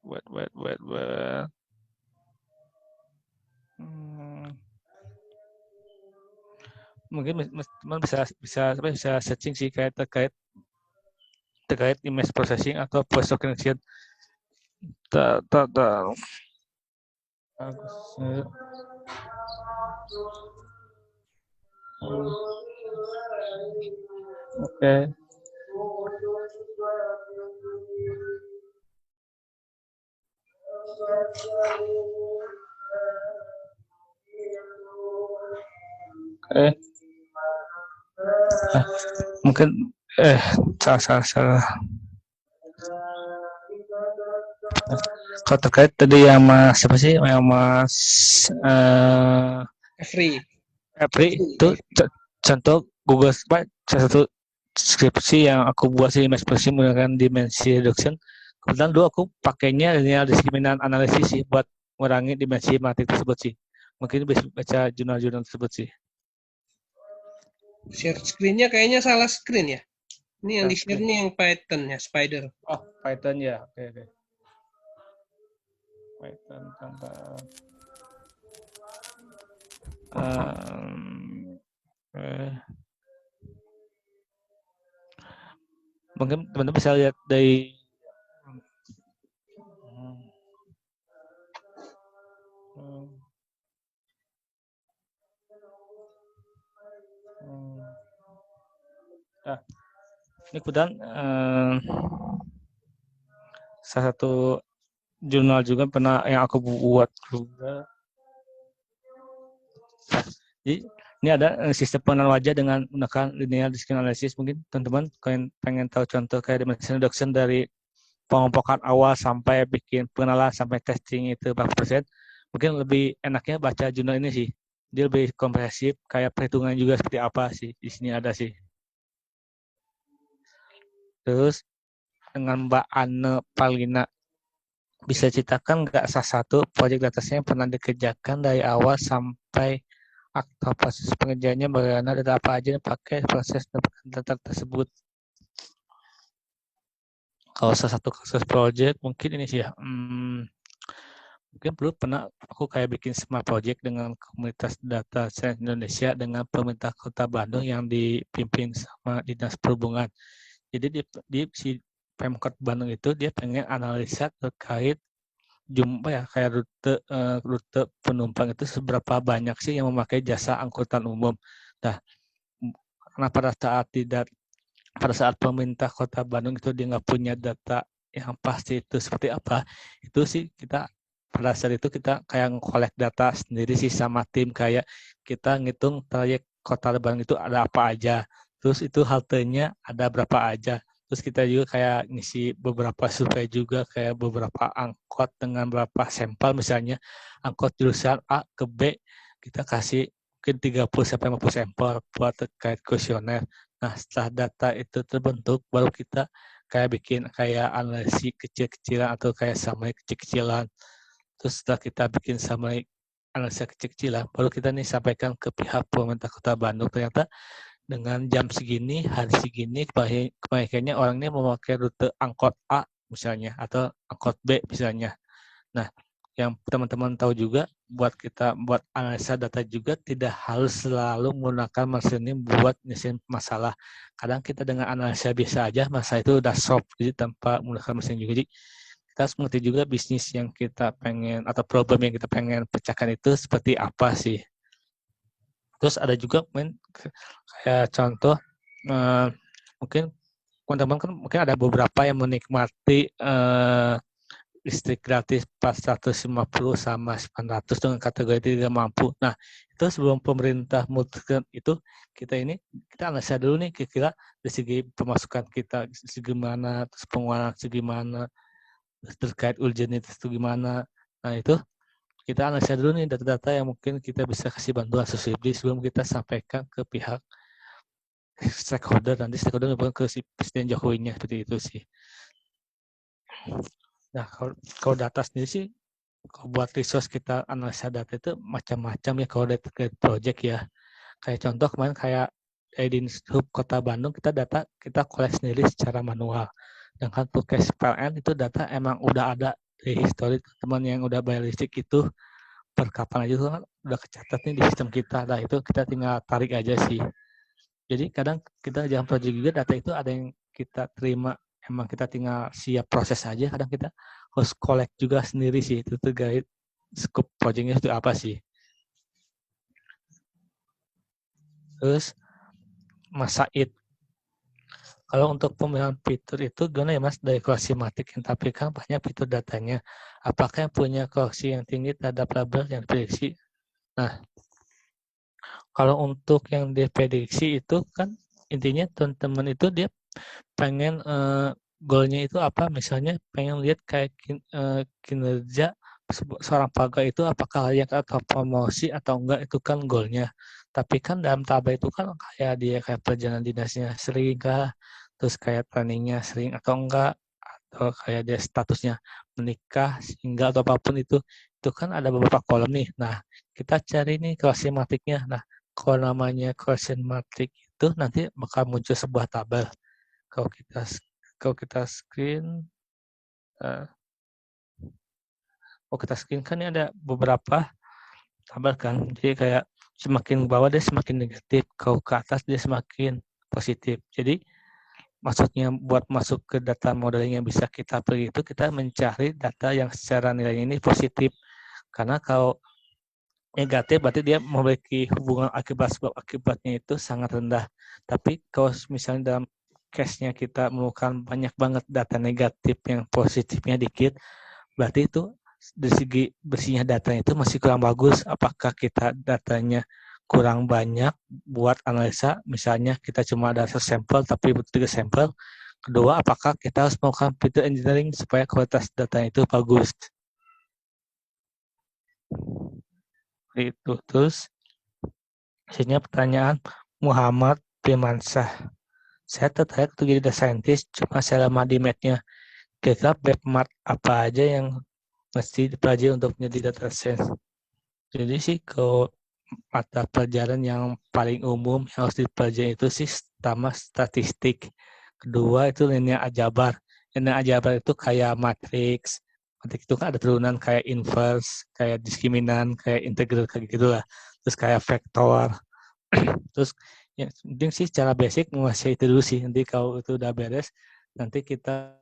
Mungkin teman bisa searching sih kayak terkait image processing atau voice recognition. Oke. Mungkin salah. Kalau terkait tadi yang Mas siapa sih, yang Mas Epri itu contoh Google Spark, salah satu skripsi yang aku buat sih image processing menggunakan dimensi reduction. Kebetulan dulu aku pakainya linear discriminant analysis sih buat mengurangi dimensi matematik tersebut sih. Mungkin bisa baca jurnal-jurnal tersebut sih. Share screen-nya kayaknya salah screen ya. Ini yang di share ini yang Python ya, Spider. Oh, Python ya. Oke. Python contoh. Mungkin teman-teman bisa lihat dari ini kemudian salah satu jurnal juga pernah yang aku buat juga. Jadi ini ada sistem pengenalan wajah dengan menggunakan linear discriminant analysis. Mungkin teman-teman pengen tahu contoh kayak dimensi reduction dari pengompokan awal sampai bikin pengenalan sampai testing itu berapa persen. Mungkin lebih enaknya baca jurnal ini sih. Dia lebih komprehensif, kayak perhitungan juga seperti apa sih. Di sini ada sih. Terus dengan Mbak Anne Palina. Bisa ceritakan nggak salah satu proyek data science yang pernah dikerjakan dari awal sampai atau proses pengerjaannya bagaimana, data apa aja yang pakai proses data tersebut. Kalau salah satu kasus project mungkin ini sih ya, mungkin dulu pernah aku kayak bikin smart project dengan komunitas data science Indonesia dengan pemerintah Kota Bandung yang dipimpin sama Dinas Perhubungan. Jadi di si Pemkot Bandung itu dia pengen analisa terkait jumlah ya kayak rute penumpang itu seberapa banyak sih yang memakai jasa angkutan umum. Nah, karena pada saat pemerintah Kota Bandung itu dia nggak punya data yang pasti itu seperti apa, itu sih kita pada saat itu kita kayak nge-collect data sendiri sih sama tim, kayak kita ngitung trayek Kota Bandung itu ada apa aja, terus itu haltenya ada berapa aja, terus kita juga kayak ngisi beberapa survei juga kayak beberapa angkot dengan berapa sampel, misalnya angkot jurusan A ke B kita kasih mungkin 30-50 sampel buat terkait kuesioner. Nah, setelah data itu terbentuk, baru kita kayak bikin kayak analisis kecil-kecilan atau kayak summary kecil-kecilan. Terus setelah kita bikin summary analisa kecil-kecilan, baru kita nih sampaikan ke pihak pemerintah Kota Bandung. Ternyata dengan jam segini, hari segini, kebanyakannya orang ini memakai rute angkot A misalnya, atau angkot B misalnya. Nah, yang teman-teman tahu juga, buat analisa data juga tidak harus selalu menggunakan mesin ini buat nyelesain masalah. Kadang kita dengan analisa biasa aja, masalah itu udah solve, jadi tanpa menggunakan mesin juga. Jadi kita harus mengerti juga bisnis yang kita pengen, atau problem yang kita pengen pecahkan itu seperti apa sih. Terus ada juga kayak contoh, mungkin teman-teman kan mungkin ada beberapa yang menikmati listrik gratis 450 sama 900 dengan kategori tidak mampu. Nah, itu sebelum pemerintah memutuskan itu, kita analisa dulu nih kira-kira dari segi pemasukan kita segimana, terus pengeluaran segimana, terkait urgenitas itu gimana. Nah, itu kita analisa dulu nih data-data yang mungkin kita bisa kasih bantuan subsidi sebelum kita sampaikan ke pihak stakeholder, nanti stakeholder ke si Presiden Jokowinya, seperti itu sih. Nah, kalau data sendiri sih, kalau buat resource kita analisa data itu macam-macam ya kalau dari project ya. Kayak contoh kemarin kayak di Hub Kota Bandung, kita collect sendiri secara manual. Dengan tugas PLN itu data emang udah ada di histori teman yang udah bayar listrik itu per kapan aja itu kan udah kecatat nih di sistem kita. Nah, itu kita tinggal tarik aja sih. Jadi kadang kita jangan project juga data itu ada yang kita terima, emang kita tinggal siap proses aja, kadang kita harus collect juga sendiri sih, itu terkait scope projectnya itu apa sih. Terus Mas Said, kalau untuk pemilihan fitur itu gimana ya Mas, dari Cloudsimatic yang tapi kan banyak fitur datanya, apakah yang punya koreksi yang tinggi terhadap label yang diprediksi? Nah, kalau untuk yang diprediksi itu kan intinya teman-teman itu dia pengen goalnya itu apa, misalnya pengen lihat kayak kinerja seorang pegawai itu apakah layak atau promosi atau enggak, itu kan goalnya. Tapi kan dalam tabel itu kan kayak dia kayak perjalanan dinasnya sering kah, terus kayak trainingnya sering atau enggak, atau kayak dia statusnya menikah sehingga atau apapun itu kan ada beberapa kolom nih. Nah, kita cari nih Cloudsimatic-nya. Nah, kalau namanya Cloudsimatic itu nanti bakal muncul sebuah tabel. Kalau kita screen, kan ini ada beberapa tabel kan. Jadi kayak semakin bawah dia semakin negatif, kalau ke atas dia semakin positif. Jadi maksudnya buat masuk ke data modeling yang bisa kita pilih itu kita mencari data yang secara nilainya ini positif. Karena kalau negatif berarti dia memiliki hubungan akibat sebab akibatnya itu sangat rendah. Tapi kalau misalnya dalam case-nya kita menemukan banyak banget data negatif yang positifnya dikit, berarti itu dari segi bersihnya datanya itu masih kurang bagus. Apakah kita datanya kurang banyak buat analisa, misalnya kita cuma ada 1 sampel tapi butuh 3 sampel. Kedua, apakah kita harus melakukan fitur engineering supaya kualitas datanya itu bagus. Itu. Terus hasilnya pertanyaan Muhammad Firmansyah. saya tertarik untuk jadi data scientist, cuma selama di matnya kira-kira bebmat apa aja yang mesti dipelajari untuk menjadi data science. Jadi sih kalau mata pelajaran yang paling umum yang harus dipelajari itu sih pertama statistik, kedua itu linear aljabar. Linear aljabar itu kayak matriks. Matriks itu kan ada turunan kayak inverse, kayak diskriminan, kayak integral kayak gitulah. Terus kayak vektor. Terus yang penting sih secara basic menguasai itu dulu sih. Nanti kalau itu udah beres, nanti kita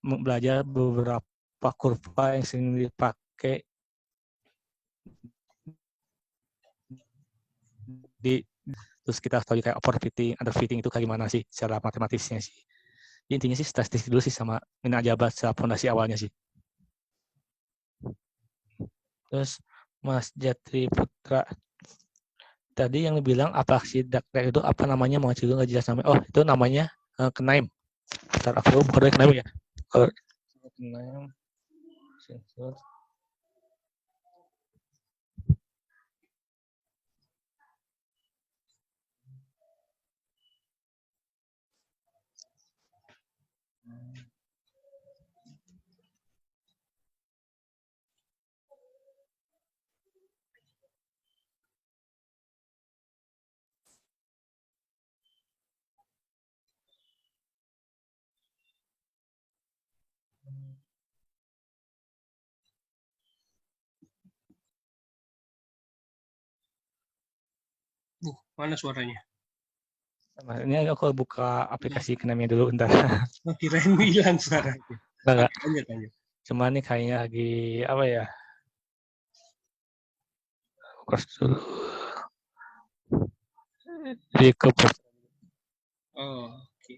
belajar beberapa kurva yang sering dipakai terus kita tahu kayak overfitting, underfitting itu kayak gimana sih secara matematisnya sih. Intinya sih statistik dulu sih sama linear aljabar secara fondasi awalnya sih. Terus Mas Jatri Putra tadi yang bilang apa sih daktek itu apa namanya mau juga nggak jelas namanya. Oh itu namanya KNIME. Ntar aku bukan KNIME ya. KNIME sensor. Mana suaranya? Nah, ini aku buka aplikasi KNIME dulu bentar. Oh, kirain hilang suara. Enggak. Lanjut. Cuma nih kayaknya lagi apa ya? Fokus dulu. Di Oh, oke.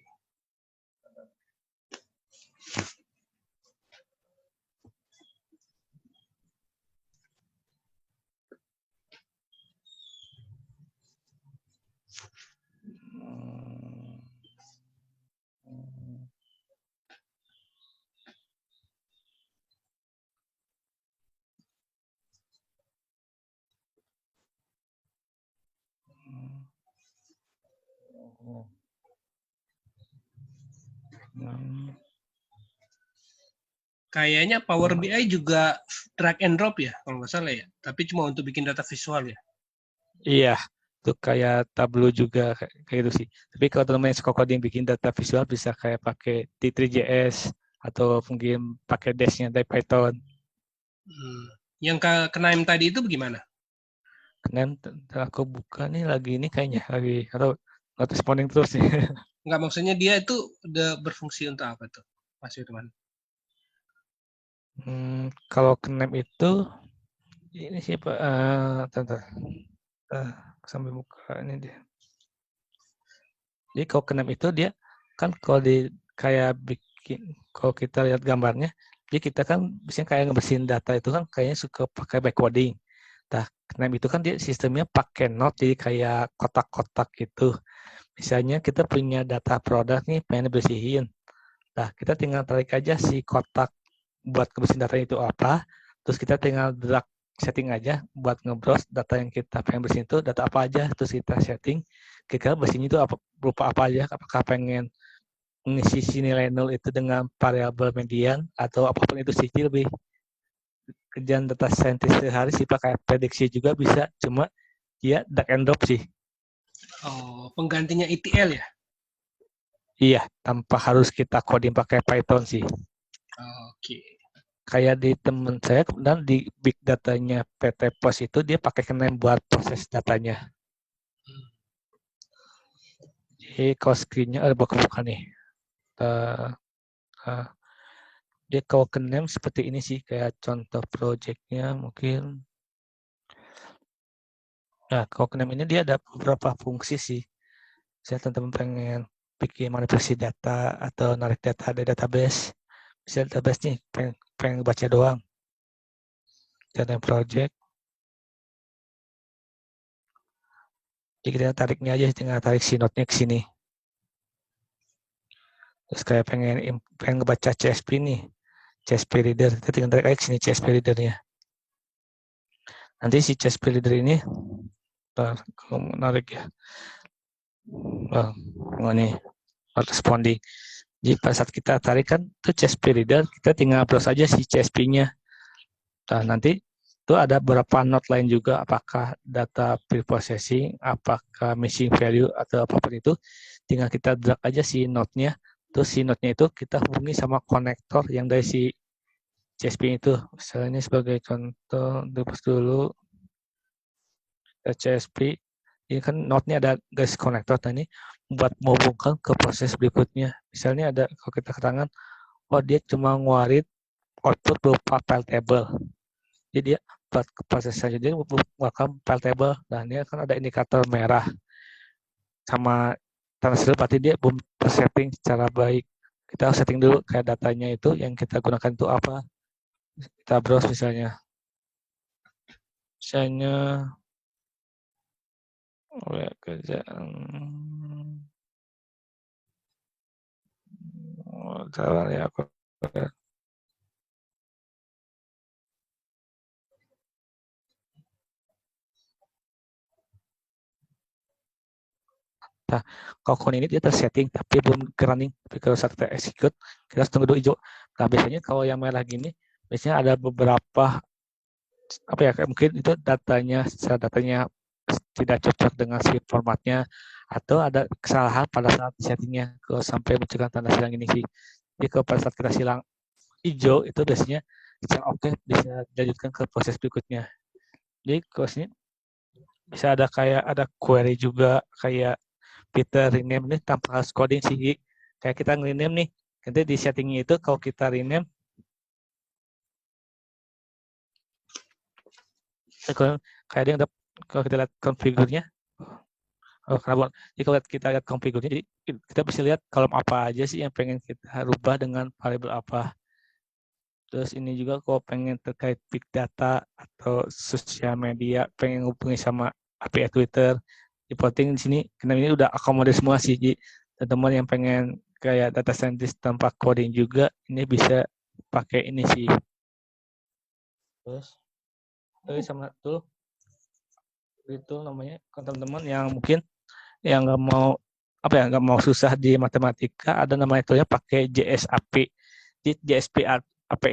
Kayaknya Power BI juga drag and drop ya, kalau nggak salah ya. Tapi cuma untuk bikin data visual ya. Iya, itu kayak Tableau juga kayak gitu sih. Tapi kalau teman-teman yang suka coding bikin data visual bisa kayak pakai T3JS atau mungkin pakai Dash-nya dari Python. Yang KNIME tadi itu bagaimana? KNIME aku buka nih lagi ini kayaknya lagi atau nggak responding terus sih. Nggak, maksudnya dia itu udah berfungsi untuk apa tuh, Mas Firman? Kalau KNIME itu ini sih Pak, sambil buka ini dia. Jadi kalau KNIME itu dia kan kalau di kayak bikin kalau kita lihat gambarnya, jadi kita kan biasanya kayak ngebersihin data itu kan kayaknya suka pakai backwarding. Nah, KNIME itu kan dia sistemnya pakai node jadi kayak kotak-kotak gitu. Misalnya kita punya data produk nih pengen bersihin. Nah, kita tinggal tarik aja si kotak buat kebersihin data itu apa, terus kita tinggal drag setting aja buat ngebrowse data yang kita pengen bersihin itu data apa aja, terus kita setting kira-kira bersihnya itu apa, berupa apa aja, apakah pengen mengisi si nilai nol itu dengan variabel median atau apapun itu sih. Lebih kerjaan data scientist sehari sih pakai prediksi juga bisa, cuma dia drag and drop sih. Oh, penggantinya ETL ya? Iya, tanpa harus kita coding pakai Python sih. Oke. Kayak di temen saya dan di big datanya PT Pos itu dia pakai KNIME buat proses datanya. Jadi kalau screen-nya buka nih. Dia kalau KNIME seperti ini sih kayak contoh project-nya mungkin. Nah, kalau KNIME ini dia ada beberapa fungsi sih. Saya teman-teman pengen bikin manipulasi data atau narik data dari database. Bisa database nih, pengen baca doang. Data project. Jadi kita tariknya aja, tinggal tarik si node-nya ke sini. Terus kayak pengen ngebaca CSV nih, CSV reader, kita tinggal tarik aja ke sini CSV reader-nya. Nanti si CSV reader ini, kalau menarik ya, Oh nih, responding. Jadi pada saat kita tarik kan itu CSP reader, kita tinggal browse aja si CSP-nya. Nah, nanti itu ada beberapa note lain juga, apakah data pre-processing, apakah missing value, atau apapun itu. Tinggal kita drag aja si note-nya, terus si note-nya itu kita hubungi sama konektor yang dari si CSP itu. Misalnya sebagai contoh, dulu CSP, ini kan note-nya ada garis konektor, nah ini buat menghubungkan ke proses berikutnya. Misalnya ada, kalau kita keterangan, oh dia cuma ngeluarin output berupa file table. Jadi dia buat proses saja, dia welcome file table, dan dia kan ada indikator merah sama tanda seru, berarti dia belum tersetting secara baik. Kita setting dulu kayak datanya itu yang kita gunakan itu apa. Kita browse misalnya kerjaan salah ya aku. Nah, kalau cone ini dia tersetting tapi belum running. Tapi kalau saat kita execute, kita harus tunggu dulu hijau. Nah, biasanya kalau yang merah gini, biasanya ada beberapa apa ya, mungkin itu datanya tidak cocok dengan si formatnya, atau ada kesalahan pada saat settingnya kalau sampai munculkan tanda silang ini sih. Jadi kalau pada saat kita silang hijau itu biasanya oke, bisa dilanjutkan ke proses berikutnya. Jadi kalau sini bisa ada kayak ada query juga, kayak kita rename nih tanpa harus coding sih. Kayak kita rename nih, nanti di settingnya itu kalau kita rename, kayak dia ada, kalau kita lihat konfigurnya, jadi kalau kita lihat konfigurnya, jadi kita bisa lihat kolom apa aja sih yang pengen kita rubah dengan variabel apa. Terus ini juga kalau pengen terkait big data atau sosial media, pengen hubungi sama API Twitter, reporting di sini, karena ini udah akomodir semua sih. Jadi teman-teman yang pengen kayak data scientist tanpa coding juga, ini bisa pakai ini sih. Terus sama tuh itu namanya, teman-teman yang mungkin yang nggak mau susah di matematika, ada namanya itu ya pakai JSAP. Di JSAP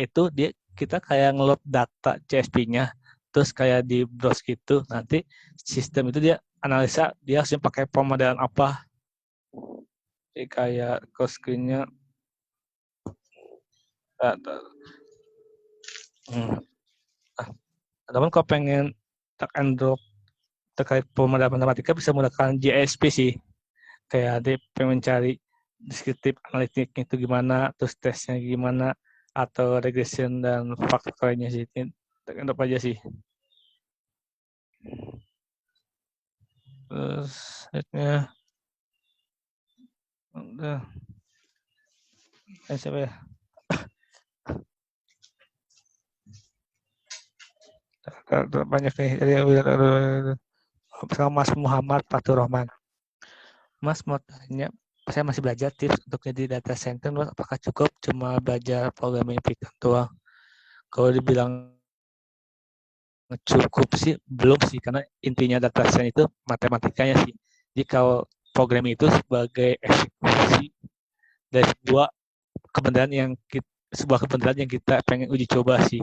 itu dia kita kayak ngeload data CSP-nya, terus kayak di browse gitu, nanti sistem itu dia analisa dia harusnya pakai pemodelan apa. Jadi kayak code screen-nya teman kalau pengen drag and drop terkait pemodelan matematika bisa menggunakan JSP sih. Kayak dia pengen mencari deskriptif analitiknya itu gimana, terus tesnya gimana, atau regression dan faktornya sih. Untuk aja sih. Terus setnya udah siapa ya? Banyak nih. Jadi sama Mas Muhammad Fatur Rahman. Mas mau tanya, saya masih belajar tips untuk jadi data center, apakah cukup cuma belajar programming Python doang? Kalau dibilang cukup sih, belum sih, karena intinya data science itu matematikanya sih. Jadi kalau programming itu sebagai eksekusi dari sebuah kebenaran yang kita pengen uji coba sih.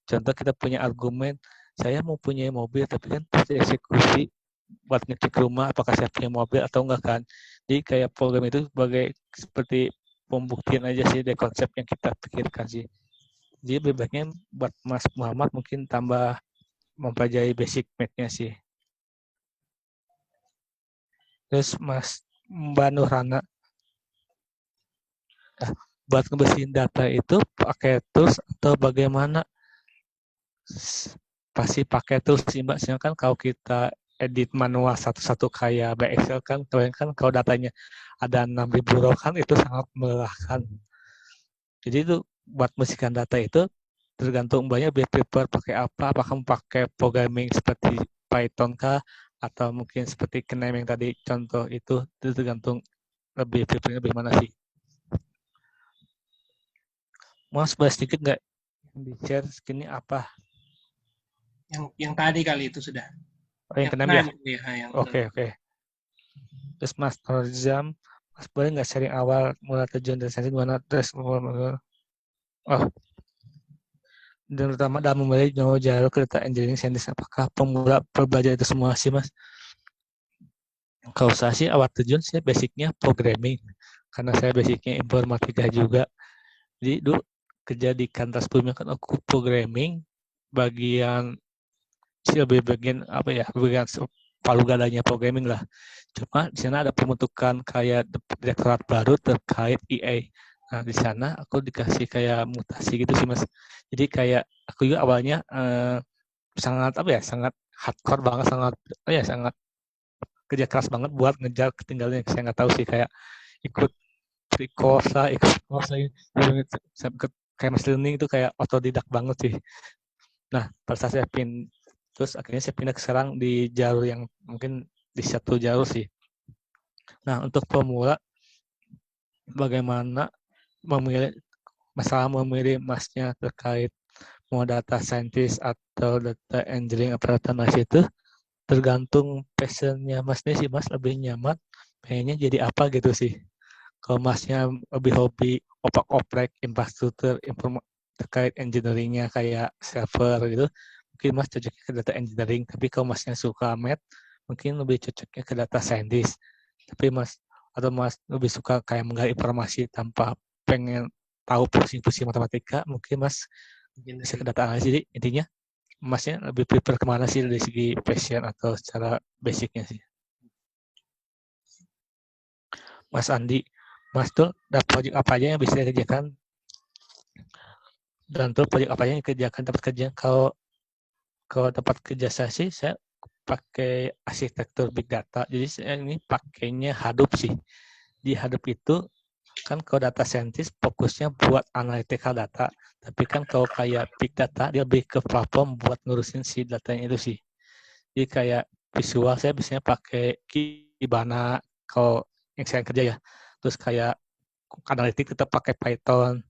Contoh kita punya argumen, saya mau punya mobil, tapi kan pasti eksekusi buat ngecek rumah apakah saya punya mobil atau enggak kan. Jadi kayak program itu sebagai seperti pembuktian aja sih dari konsep yang kita pikirkan sih. Jadi lebih baiknya buat Mas Muhammad mungkin tambah mempelajari basic math-nya sih. Terus Mbak Nurhana, buat ngebersihin data itu pakai tools atau bagaimana? Pasti pakai tools sih Mbak. Soalnya kan kalau kita edit manual satu-satu kayak by Excel kan, kalau datanya ada 6.000 row kan itu sangat melelahkan. Jadi itu buat membersihkan data itu tergantung Mbaknya prepare pakai apa, apakah pakai programming seperti Python kah, atau mungkin seperti Knem yang tadi contoh itu tergantung lebih prefernya bagaimana sih. Mau bahas sedikit nggak di share sini apa? Yang tadi kali itu sudah. Oh, yang Knem ya? Ya, Oke. Terus Mas Norzam, Mas boleh nggak sharing awal mulai terjun data scientist gimana? Terus oh, dan terutama dalam memilih jalur ke data engineering scientist, apakah pemula pembelajar itu semua sih Mas? Kalau saya sih awal terjun saya basicnya programming, karena saya basicnya informatika juga. Jadi dulu kerja di kantor sebelumnya kan aku programming bagian lebih bagian apa ya, bagian palu gadanya programming lah. Cuma di sana ada pembentukan kayak direktorat baru terkait EA. Nah di sana aku dikasih kayak mutasi gitu sih Mas. Jadi kayak aku juga awalnya sangat apa ya, sangat hardcore banget, sangat sangat kerja keras banget buat ngejar ketinggalan yang saya nggak tahu sih, kayak ikut free course lah, ikut course lah, kayak machine learning itu kayak otodidak banget sih. Nah pada saat saya terus akhirnya saya pindah ke sekarang di jalur yang mungkin di satu jalur sih. Nah untuk pemula bagaimana memilih masnya terkait mau data scientist atau data engineering atau data analysis itu tergantung passionnya masnya sih Mas, lebih nyaman pengennya jadi apa gitu sih. Kalau masnya lebih hobi opak-oprek infrastruktur terkait engineeringnya kayak server gitu, mungkin mas cocoknya ke data engineering. Tapi kalau masnya suka math, mungkin lebih cocoknya ke data scientist. Tapi mas lebih suka kayak menggali informasi tanpa pengen tahu pusing-pusing matematika, mungkin mas bisa ke data analis. Jadi intinya masnya lebih prefer kemana sih dari segi passion atau secara basicnya sih. Mas Andi, Mas tuh dapat project apa aja yang bisa dikerjakan, dan tuh project apa aja yang dikerjakan dapat kerja. Kalau dapat kerja saya pakai arsitektur big data. Jadi saya ini pakainya Hadoop sih. Di Hadoop itu kan kalau data scientist fokusnya buat analytical data, tapi kan kalau kayak big data dia lebih ke platform buat ngurusin si datanya itu sih. Jadi kayak visual saya biasanya pakai Kibana kalau yang saya kerja ya. Terus kayak analitik tetap pakai Python.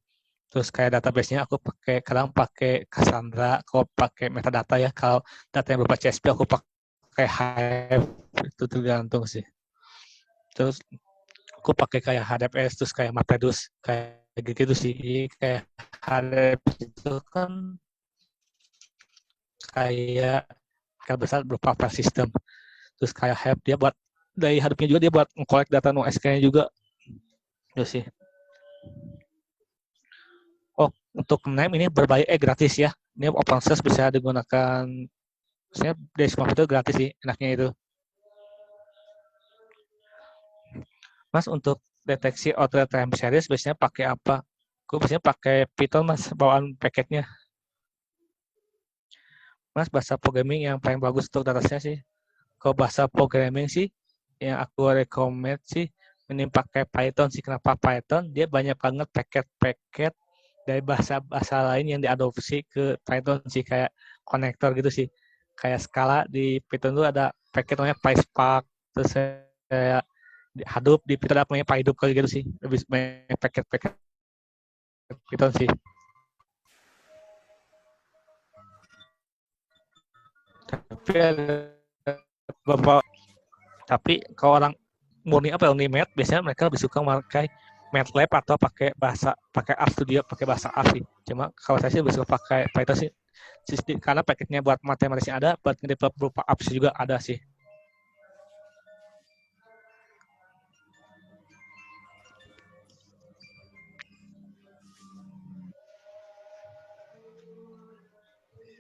Terus kayak database-nya aku kadang pakai Cassandra, kalau pakai metadata ya. Kalau data yang berupa CSV aku pakai Hive, itu tergantung sih. Terus aku pakai kayak HDFS, terus kayak MapReduce, kayak gitu sih. Kayak HDFS itu kan kayak besar berupa file system. Terus kayak Hive dia buat dari Hadoop-nya juga dia buat nge-collect data NoSQL-nya juga. Itu sih. Oh, untuk name ini berbayar gratis ya. Ini open source bisa digunakan. Saya dari semua itu gratis sih, enaknya itu. Mas untuk deteksi outlier time series biasanya pakai apa? Aku biasanya pakai Python Mas, bawaan paketnya. Mas bahasa programming yang paling bagus untuk datasnya sih. Kalau bahasa programming sih yang aku recommend sih mending pakai Python sih. Kenapa Python? Dia banyak banget paket-paket dari bahasa-bahasa lain yang diadopsi ke Python sih, kayak konektor gitu sih. Kayak Scala di Python itu ada paket namanya PySpark, terus kayak Hadoop di Python ada namanya PyDoop kayak gitu sih. Lebih banyak paket-paket Python sih. Tapi ada beberapa, tapi kalau orang murni math, biasanya mereka lebih suka memakai MATLAB atau pakai RStudio, pakai bahasa R sih. Cuma kalau saya sih lebih suka pakai Python sih, karena paketnya buat matematisnya ada, buat ngedevelop berupa apps juga ada sih.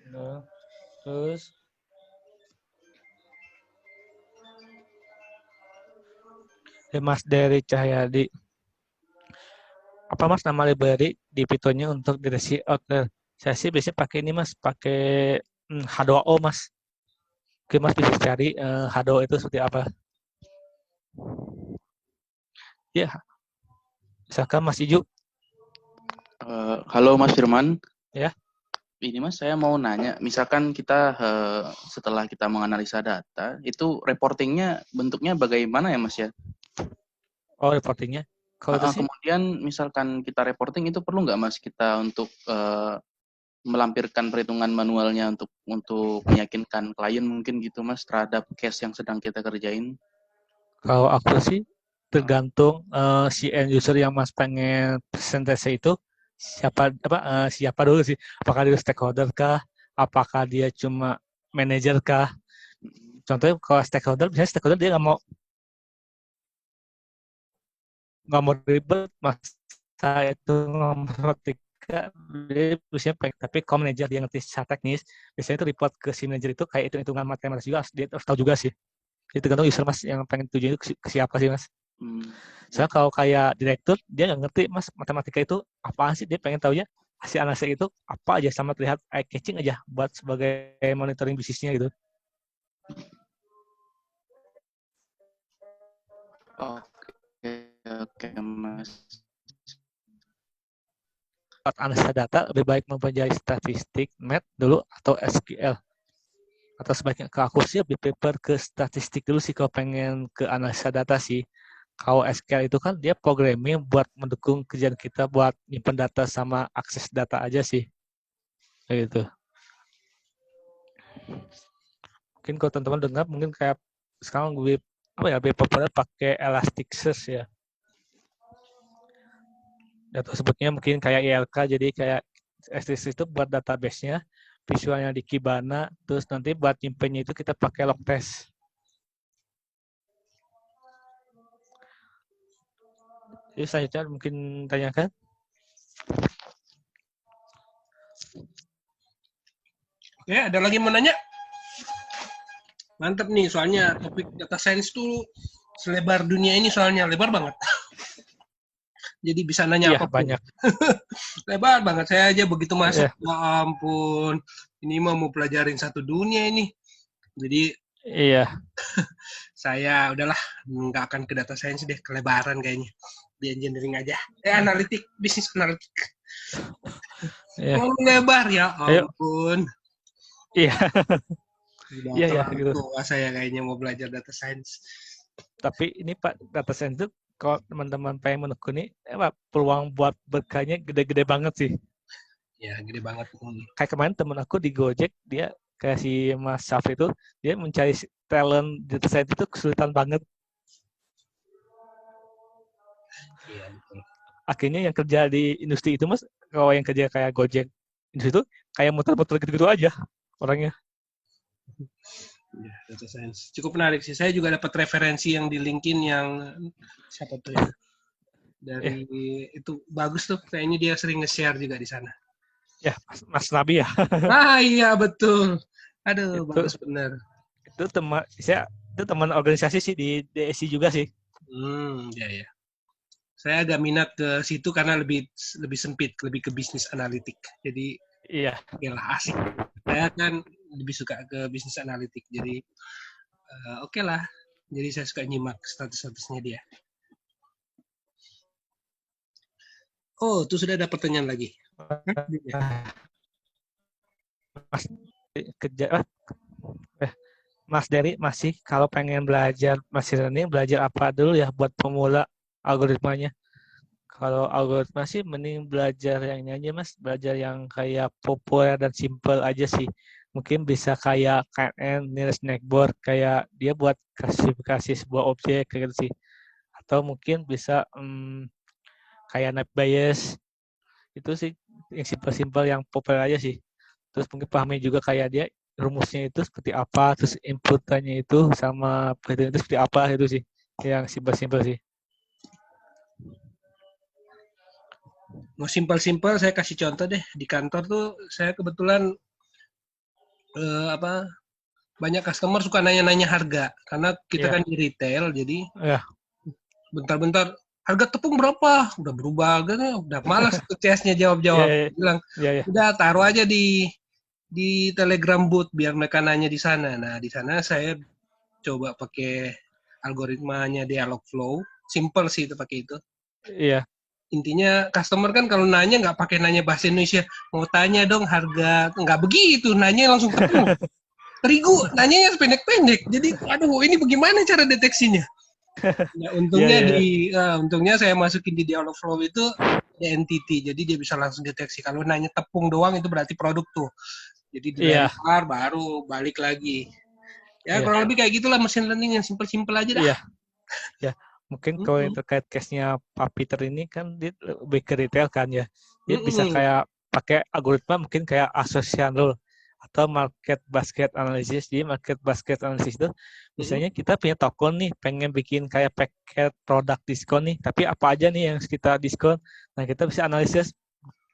Nah, terus Mas dari Cahyadi, apa Mas nama library di Python-nya untuk deteksi outlier? Saya sih biasanya pakai ini Mas, pakai H2O Mas. Oke Mas bisa cari H2O itu seperti apa. Ya, misalkan Mas Iju. Halo Mas Firman. Ya. Ini Mas, saya mau nanya, misalkan kita setelah kita menganalisa data, itu reportingnya bentuknya bagaimana ya Mas ya? Oh, reportingnya. Kalau itu sih, kemudian misalkan kita reporting itu perlu nggak Mas kita untuk melampirkan perhitungan manualnya untuk meyakinkan klien mungkin gitu Mas terhadap case yang sedang kita kerjain? Kalau aku sih tergantung si end user yang Mas pengen presentasi itu siapa dulu sih? Apakah dia stakeholder kah? Apakah dia cuma manajer kah? Contohnya kalau stakeholder, misalnya stakeholder dia nggak mau ribet, masa itu ngomotika dia biasanya pengen, tapi kalau manajer dia ngerti secara teknis, biasanya itu report ke si manajer itu kayak hitung-hitungan matematis juga, dia harus tahu juga sih. Itu tergantung user Mas yang pengen tujuan itu ke siapa sih Mas. Soalnya kalau kayak direktur, dia nggak ngerti Mas matematika itu apaan sih, dia pengen tahunya hasil analisis itu apa aja, sama terlihat eye catching aja buat sebagai monitoring bisnisnya gitu. Oke, Mas. Buat analisa data lebih baik mempelajari statistik, math dulu atau SQL. Atau sebaiknya ke aku sih lebih prefer ke statistik dulu sih kalau pengen ke analisa data sih. Kalau SQL itu kan dia programming buat mendukung kerjaan kita buat nyimpen data sama akses data aja sih. Kayak gitu. Mungkin kalau teman-teman dengar mungkin kayak sekarang gue lebih populer pakai Elasticsearch ya. Atau sebutnya mungkin kayak ILK, jadi kayak Elasticsearch itu buat database-nya, visualnya di Kibana, terus nanti buat nyimpennya itu kita pakai Logtest. Jadi selanjutnya mungkin tanyakan. Ya, ada lagi mau nanya? Mantap nih, soalnya topik data science tuh selebar dunia ini, soalnya lebar banget. Jadi bisa nanya Iya, apapun. banyak. Lebar banget. Saya aja begitu masuk, Iya. ya ampun. Ini mau pelajarin satu dunia ini. Jadi Iya. saya udahlah, nggak akan ke data science deh, kelebaran kayaknya. Di engineering aja. Analitik, bisnis analitik. Iya. Oh, lebar ya ampun. Iya. Iya, gitu. Tua saya kayaknya mau belajar data science. Tapi ini Pak, data science itu kalau teman-teman pengen menekuni, peluang buat berkahnya gede-gede banget sih. Ya, gede banget. Kayak kemarin temen aku di Gojek, dia kayak si Mas Syafri itu, dia mencari talent data science itu kesulitan banget. Iya, betul. Akhirnya yang kerja di industri itu Mas, kalau yang kerja kayak Gojek, industri itu kayak muter-muter gitu-gitu aja orangnya. Ya, data science. Cukup menarik sih. Saya juga dapat referensi yang di LinkedIn yang siapa tuh ya? Dari itu bagus tuh. Kayaknya dia sering nge-share juga di sana. Ya, Mas Nabi ya. Iya betul. Aduh, itu, bagus bener. Itu teman organisasi sih di DSI juga sih. Ya. Saya agak minat ke situ karena lebih sempit, lebih ke bisnis analitik. Jadi iya. Okelah, asik. Saya kan lebih suka ke bisnis analitik. Jadi oke lah. Jadi saya suka nyimak status-statusnya dia. Oh, itu sudah ada pertanyaan lagi. Mas Dery masih kalau pengen belajar machine learning, belajar apa dulu ya buat pemula algoritmanya? Kalau algoritma sih mending belajar yang ini aja Mas, belajar yang kayak populer dan simple aja sih. Mungkin bisa kayak KNN, nearest neighbor, kayak dia buat klasifikasi sebuah objek kayak gitu sih. Atau mungkin bisa kayak naive Bayes, itu sih yang simple-simple yang populer aja sih. Terus mungkin pahami juga kayak dia rumusnya itu seperti apa, terus inputannya itu sama perhitungan itu seperti apa, itu sih yang simpel-simpel sih. Mau simpel-simpel saya kasih contoh deh. Di kantor tuh saya kebetulan banyak customer suka nanya-nanya harga karena kita kan di retail, jadi bentar-bentar harga tepung berapa? Udah berubah harganya, udah malas tuh CS-nya jawab-jawab. Bilang udah taruh aja di Telegram booth biar mereka nanya di sana. Nah, di sana saya coba pakai algoritmanya Dialogflow. Simple sih itu pakai itu. Iya. Intinya customer kan kalau nanya nggak pakai nanya bahasa Indonesia, mau tanya dong harga, nggak begitu, nanya langsung tepung. Terigu, nanyanya pendek-pendek. Jadi, aduh, ini bagaimana cara deteksinya? Ya, untungnya saya masukin di Dialogflow itu ada entity, jadi dia bisa langsung deteksi. Kalau nanya tepung doang itu berarti produk tuh. Jadi dilempar baru balik lagi. Ya kurang lebih kayak gitulah mesin learning yang simpel-simpel aja dah. Iya. Mungkin kalau yang terkait case-nya Pak Peter ini kan dia lebih ke retail kan ya. Dia bisa kayak pakai algoritma mungkin kayak association rule atau market basket analysis. Jadi market basket analysis itu misalnya kita punya toko nih, pengen bikin kayak paket produk diskon nih, tapi apa aja nih yang kita diskon. Nah, kita bisa analisis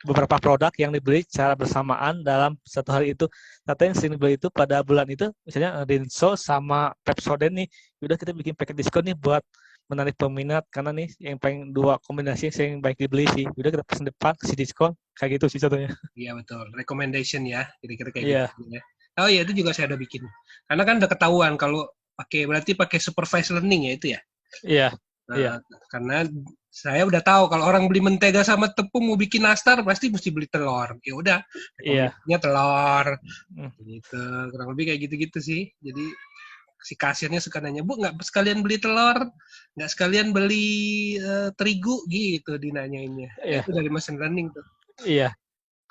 beberapa produk yang dibeli secara bersamaan dalam satu hari itu. Ternyata yang sering dibeli itu pada bulan itu, misalnya Rinso sama Pepsodent nih, udah kita bikin paket diskon nih buat menarik peminat, karena nih yang paling dua kombinasi yang sering baik dibeli sih. Udah kita pesan depan, kasih diskon, kayak gitu sih satunya. Iya betul, recommendation ya, kira-kira kayak Iya. gitu ya. Oh iya, itu juga saya udah bikin. Karena kan udah ketahuan kalau berarti pakai supervised learning ya itu ya. Iya. Nah, Iya. karena saya udah tahu kalau orang beli mentega sama tepung mau bikin nastar pasti mesti beli telur. Ya udah, Iya. rekomendasinya telur. Gitu, kurang lebih kayak gitu-gitu sih. Jadi si kasirnya suka nanya, Bu, nggak sekalian beli telur, nggak sekalian beli terigu gitu dinanyainnya. Iya. Itu dari machine learning tuh. Iya.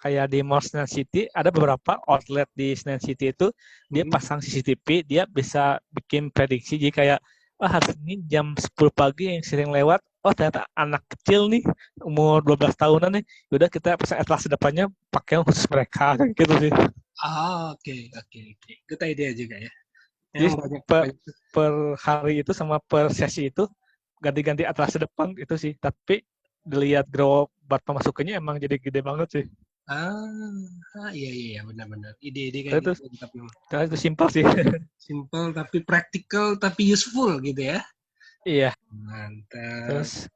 Kayak di Mall Senayan City, ada beberapa outlet di Senayan City itu, dia pasang CCTV, dia bisa bikin prediksi, jadi kayak, hari ini jam 10 pagi yang sering lewat, ternyata anak kecil nih, umur 12 tahunan nih, yaudah kita pasang etalase depannya pakai yang khusus mereka, gitu sih. Oke. Good idea juga ya. Jadi per hari itu sama per sesi itu, ganti-ganti etalase depan itu sih, tapi dilihat grow buat pemasukannya emang jadi gede banget sih. Iya benar-benar. Ide-ide kayak itu, gitu. Itu simpel sih. Simple tapi practical tapi useful gitu ya. Iya. Mantap. Terus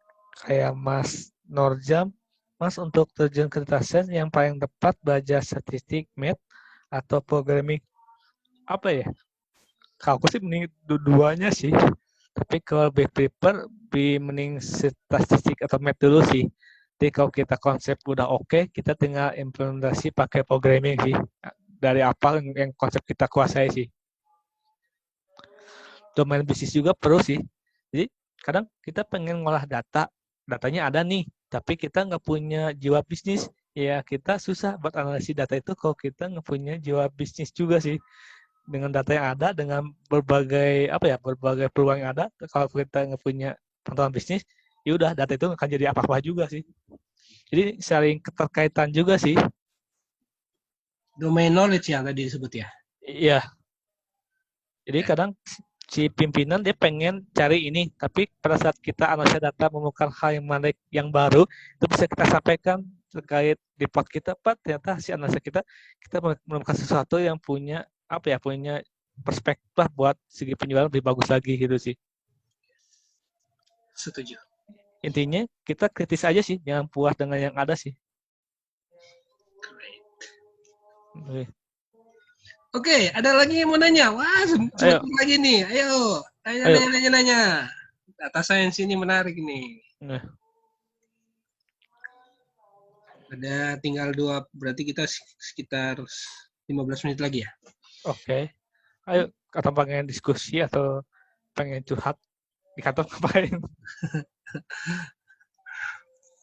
kayak Mas Norjam, Mas untuk terjun ke data science yang paling tepat belajar statistik, math, atau programming apa ya? Kalau aku sih mending dua-duanya sih. Tapi kalau lebih prefer, mending statistik atau math dulu sih. Jadi kalau kita konsep udah oke, kita tinggal implementasi pakai programming sih. Dari apa yang konsep kita kuasai sih. Domain bisnis juga perlu sih. Jadi kadang kita pengen ngolah datanya ada nih, tapi kita nggak punya jiwa bisnis. Ya kita susah buat analisis data itu kalau kita nggak punya jiwa bisnis juga sih. Dengan data yang ada, dengan berbagai peluang yang ada, kalau kita nggak punya pengetahuan bisnis, ya udah data itu akan jadi apa-apa juga sih. Jadi saling keterkaitan juga sih. Domain knowledge yang tadi disebut ya? Iya. Jadi kadang si pimpinan dia pengen cari ini, tapi pada saat kita analisa data menemukan hal yang menarik yang baru, itu bisa kita sampaikan terkait di pot kita, Pak, ternyata si analisa kita menemukan sesuatu yang punya punya perspektif buat segi penjualan lebih bagus lagi gitu sih. Setuju. Intinya kita kritis aja sih, jangan puas dengan yang ada sih. Oke, ada lagi yang mau nanya? Wah, sebentar lagi nih. Ayo. Nanya. Data science ini menarik nih. Ada tinggal 2, berarti kita sekitar 15 menit lagi ya? Oke. Ayo, atau pengen diskusi atau pengen curhat di kantor ngapain?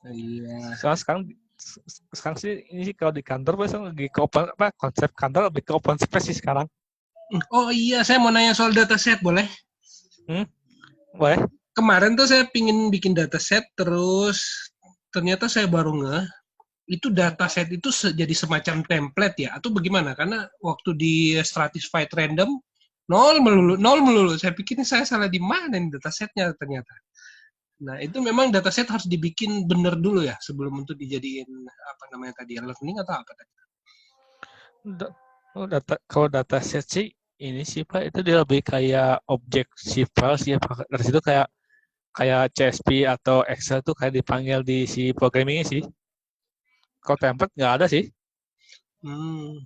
Iya. Soalnya sekarang sih ini sih kalau di kantor biasanya lagi ke open konsep kantor lebih ke open space sih sekarang. Oh iya, saya mau nanya soal dataset, boleh? Boleh. Kemarin tuh saya pingin bikin dataset, terus ternyata saya baru itu dataset itu jadi semacam template ya, atau bagaimana? Karena waktu di stratified random, nol melulu. Saya pikir ini saya salah di mana nih datasetnya ternyata. Nah, itu memang dataset harus dibikin benar dulu ya sebelum untuk dijadiin learning atau apa tadi? Kalau dataset sih ini sih Pak, itu dia lebih kayak objective file sih ya Pak. Dari situ kayak CSV atau Excel tuh kayak dipanggil di si programmingnya sih. Kalau template nggak ada sih.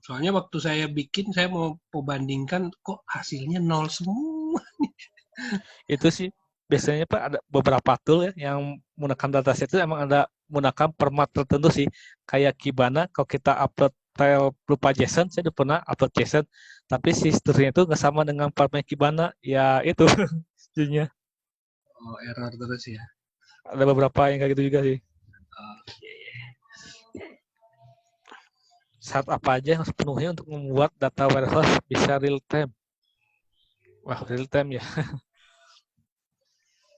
Soalnya waktu saya bikin, saya mau bandingkan kok hasilnya nol semua. Itu sih biasanya Pak ada beberapa tool ya yang menggunakan dataset itu emang ada menggunakan format tertentu sih. Kayak Kibana kalau kita upload file berupa JSON, saya udah pernah upload JSON, tapi si strukturnya itu nggak sama dengan format Kibana, ya itu jadinya. Oh, error terus ya. Ada beberapa yang kayak gitu juga sih. Saat apa aja yang harus penuhnya untuk membuat data warehouse bisa real time? Wah, real time ya.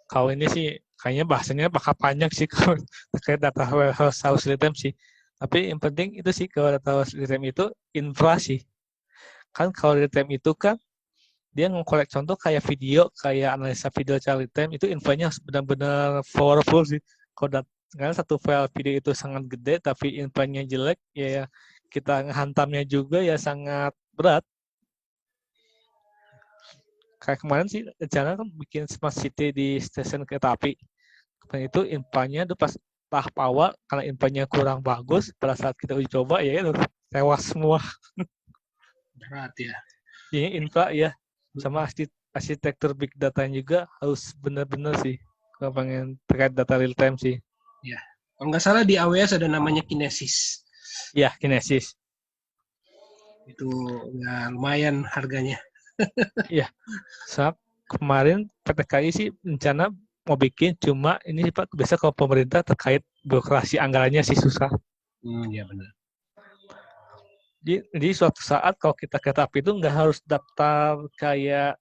Kalau ini sih kayaknya bahasanya bakal panjang sih kalau terkait data warehouse real time sih. Tapi yang penting itu sih kalau data warehouse real time itu infra sih. Kan kalau real time itu kan dia nge-collect contoh kayak video, kayak analisa video secara real time, itu infonya harus benar-benar powerful sih. Karena satu file video itu sangat gede, tapi infonya jelek, ya kita ngehantamnya juga ya sangat berat. Kayak kemarin sih, rencana kan bikin smart city di stasiun kereta api. Kemarin itu infonya itu pas tahap awal, karena infonya kurang bagus, pada saat kita uji coba, ya itu tewas semua. Berat ya. Ini infra ya. Sama arsitektur big data juga harus benar-benar sih kalau pengen terkait data real time sih. Ya. Kalau nggak salah di AWS ada namanya Kinesis. Ya, Kinesis. Itu ya lumayan harganya. Iya. Saat kemarin PT KAI sih rencana mau bikin, cuma ini Pak biasa kalau pemerintah terkait birokrasi anggarannya sih susah. Ya benar. Jadi suatu saat kalau kita kereta api itu nggak harus daftar kayak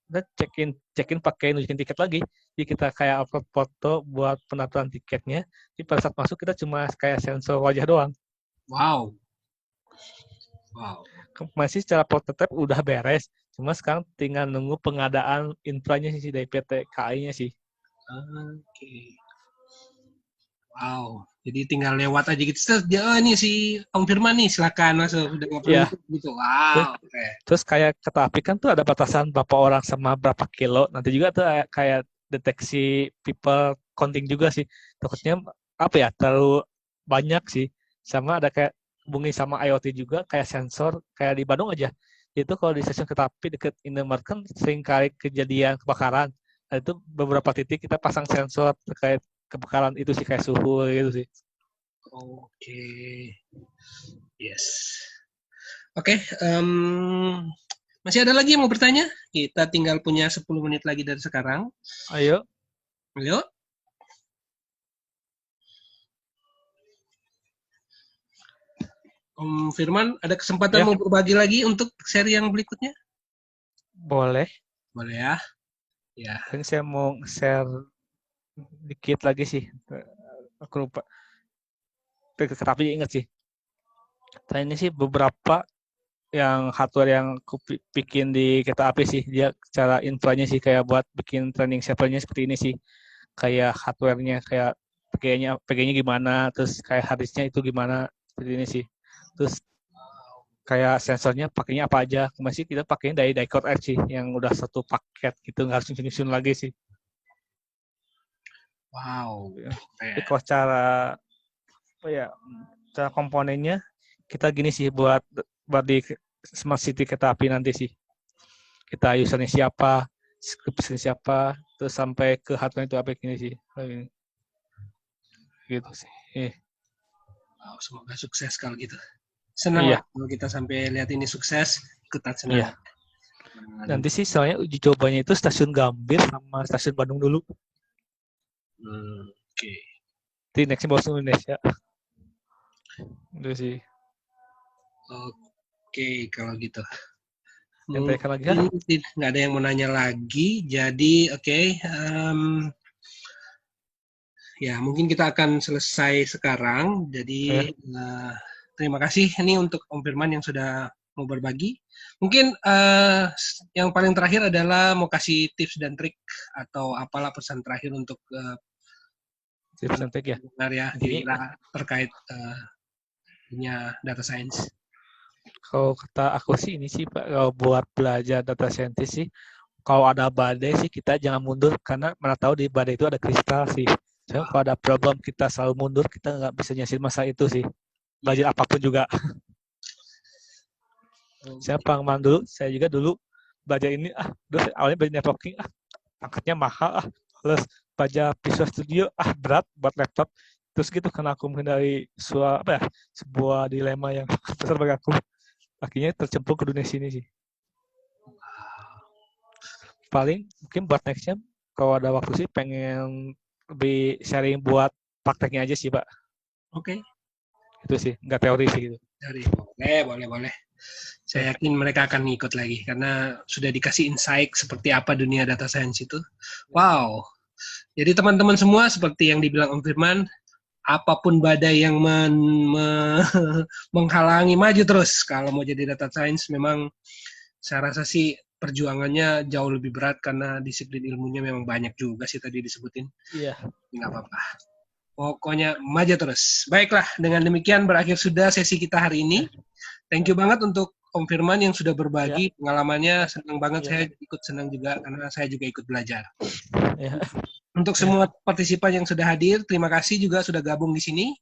check-in pakai nunjukin tiket lagi. Jadi kita kayak upload foto buat pendaftaran tiketnya. Jadi pada saat masuk kita cuma kayak sensor wajah doang. Wow. Masih secara prototipe udah beres. Cuma sekarang tinggal nunggu pengadaan infranya sih dari PT KAI-nya sih. Oke. Wow. Jadi tinggal lewat aja gitu. Ini si Om Firman nih, silakan masuk. Udah nggak perlu Ya. gitu. Wow. Terus kayak kereta api kan tuh ada batasan berapa orang sama berapa kilo. Nanti juga tuh kayak deteksi people counting juga sih. Takutnya apa ya, terlalu banyak sih. Sama ada kayak hubungi sama IoT juga, kayak sensor, kayak di Bandung aja. Itu kalau di stasiun kereta api dekat Indomaret kan sering kali kejadian kebakaran. Nah, itu beberapa titik kita pasang sensor terkait kebakaran itu sih, kayak suhu gitu sih. Oke. Yes. Oke. Masih ada lagi yang mau bertanya? Kita tinggal punya 10 menit lagi dari sekarang. Ayo. Om Firman, ada kesempatan Ya. mau berbagi lagi untuk seri yang berikutnya? Boleh. Boleh ya. Ya. Paling saya mau share dikit lagi sih. Aku lupa. Tapi ingat sih. Ini sih beberapa yang hardware yang aku bikin di kereta api sih. Dia cara infranya sih kayak buat bikin training servernya seperti ini sih. Kayak hardware-nya, kayak PG-nya gimana, terus kayak harddisknya itu gimana, seperti ini sih. Terus kayak sensornya pakainya apa aja. Masih kita pakainya dari Dicot Edge sih, yang udah satu paket gitu, nggak harus nyusun lagi sih. Wow. Jadi kalau cara komponennya kita gini sih buat di smart city kereta api nanti sih. Kita usernya siapa, scriptnya siapa, terus sampai ke hardware itu apa gini sih. Gitu sih. Wow, semoga sukses kalau gitu. Senang lah kalau kita sampai lihat ini sukses, ikutan senang. Iya. Nanti sih soalnya uji cobanya itu stasiun Gambir sama stasiun Bandung dulu. Oke. Di nextnya bawa Indonesia. Itu sih. Oke, kalau gitu. Nggak ada yang mau nanya lagi. Jadi, oke. Ya, mungkin kita akan selesai sekarang. Jadi, terima kasih ini untuk Om Firman yang sudah mau berbagi. Mungkin yang paling terakhir adalah mau kasih tips dan trik atau apalah pesan terakhir untuk tips dan trik ya. Kira-kira terkait punya data science. Kalau kata aku sih ini sih Pak, kalau buat belajar data scientist sih, kalau ada badai sih kita jangan mundur, karena mana tahu di badai itu ada kristal sih. So, kalau ada problem kita selalu mundur, kita nggak bisa nyelesain masalah itu sih. Belajar apapun juga. Saya pengalaman dulu, saya juga dulu belajar ini, terus awalnya belajar networking, angkatnya mahal, terus belajar Visual Studio, berat buat laptop. Terus gitu, karena aku menghindari sebuah dilema yang besar bagi aku. Akhirnya tercemplung ke dunia sini sih. Paling mungkin buat nextnya, kalau ada waktu sih pengen lebih sharing buat prakteknya aja sih, Pak. Oke. Itu sih, nggak teori sih gitu. Boleh. Saya yakin mereka akan ngikut lagi karena sudah dikasih insight seperti apa dunia data science itu. Wow. Jadi teman-teman semua seperti yang dibilang Om Firman, apapun badai yang menghalangi, maju terus. Kalau mau jadi data science memang saya rasa sih perjuangannya jauh lebih berat karena disiplin ilmunya memang banyak juga sih tadi disebutin. Iya. Nggak apa-apa. Pokoknya maju terus. Baiklah, dengan demikian berakhir sudah sesi kita hari ini. Thank you banget untuk Om Firman yang sudah berbagi pengalamannya. Senang banget, saya ikut senang juga karena saya juga ikut belajar. Ya. Untuk semua partisipan yang sudah hadir, terima kasih juga sudah gabung di sini.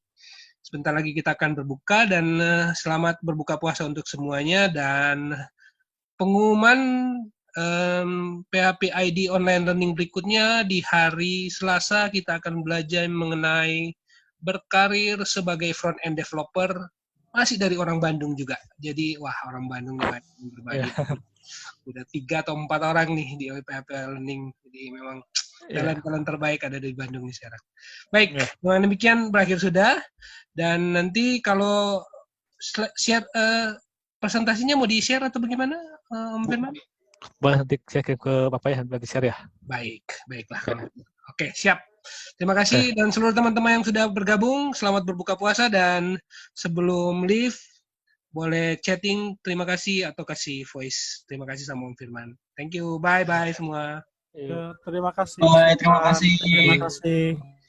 Sebentar lagi kita akan berbuka dan selamat berbuka puasa untuk semuanya. Dan pengumuman PHP ID online learning berikutnya di hari Selasa kita akan belajar mengenai berkarir sebagai front-end developer, masih dari orang Bandung juga. Jadi wah, orang Bandung nih berbagi. Udah 3 atau 4 orang nih di PHP Learning. Jadi memang talent-talent terbaik ada di Bandung nih sekarang. Baik, dengan demikian berakhir sudah. Dan nanti kalau share presentasinya mau di-share atau bagaimana, Om Firman? Boleh nanti saya ke Bapak ya, nanti share ya. Baik, baiklah. Oke, siap. Terima kasih dan seluruh teman-teman yang sudah bergabung, selamat berbuka puasa dan sebelum leave boleh chatting, terima kasih atau kasih voice. Terima kasih sama Om Firman. Thank you, bye-bye semua. Terima kasih. Bye, terima kasih. Terima kasih.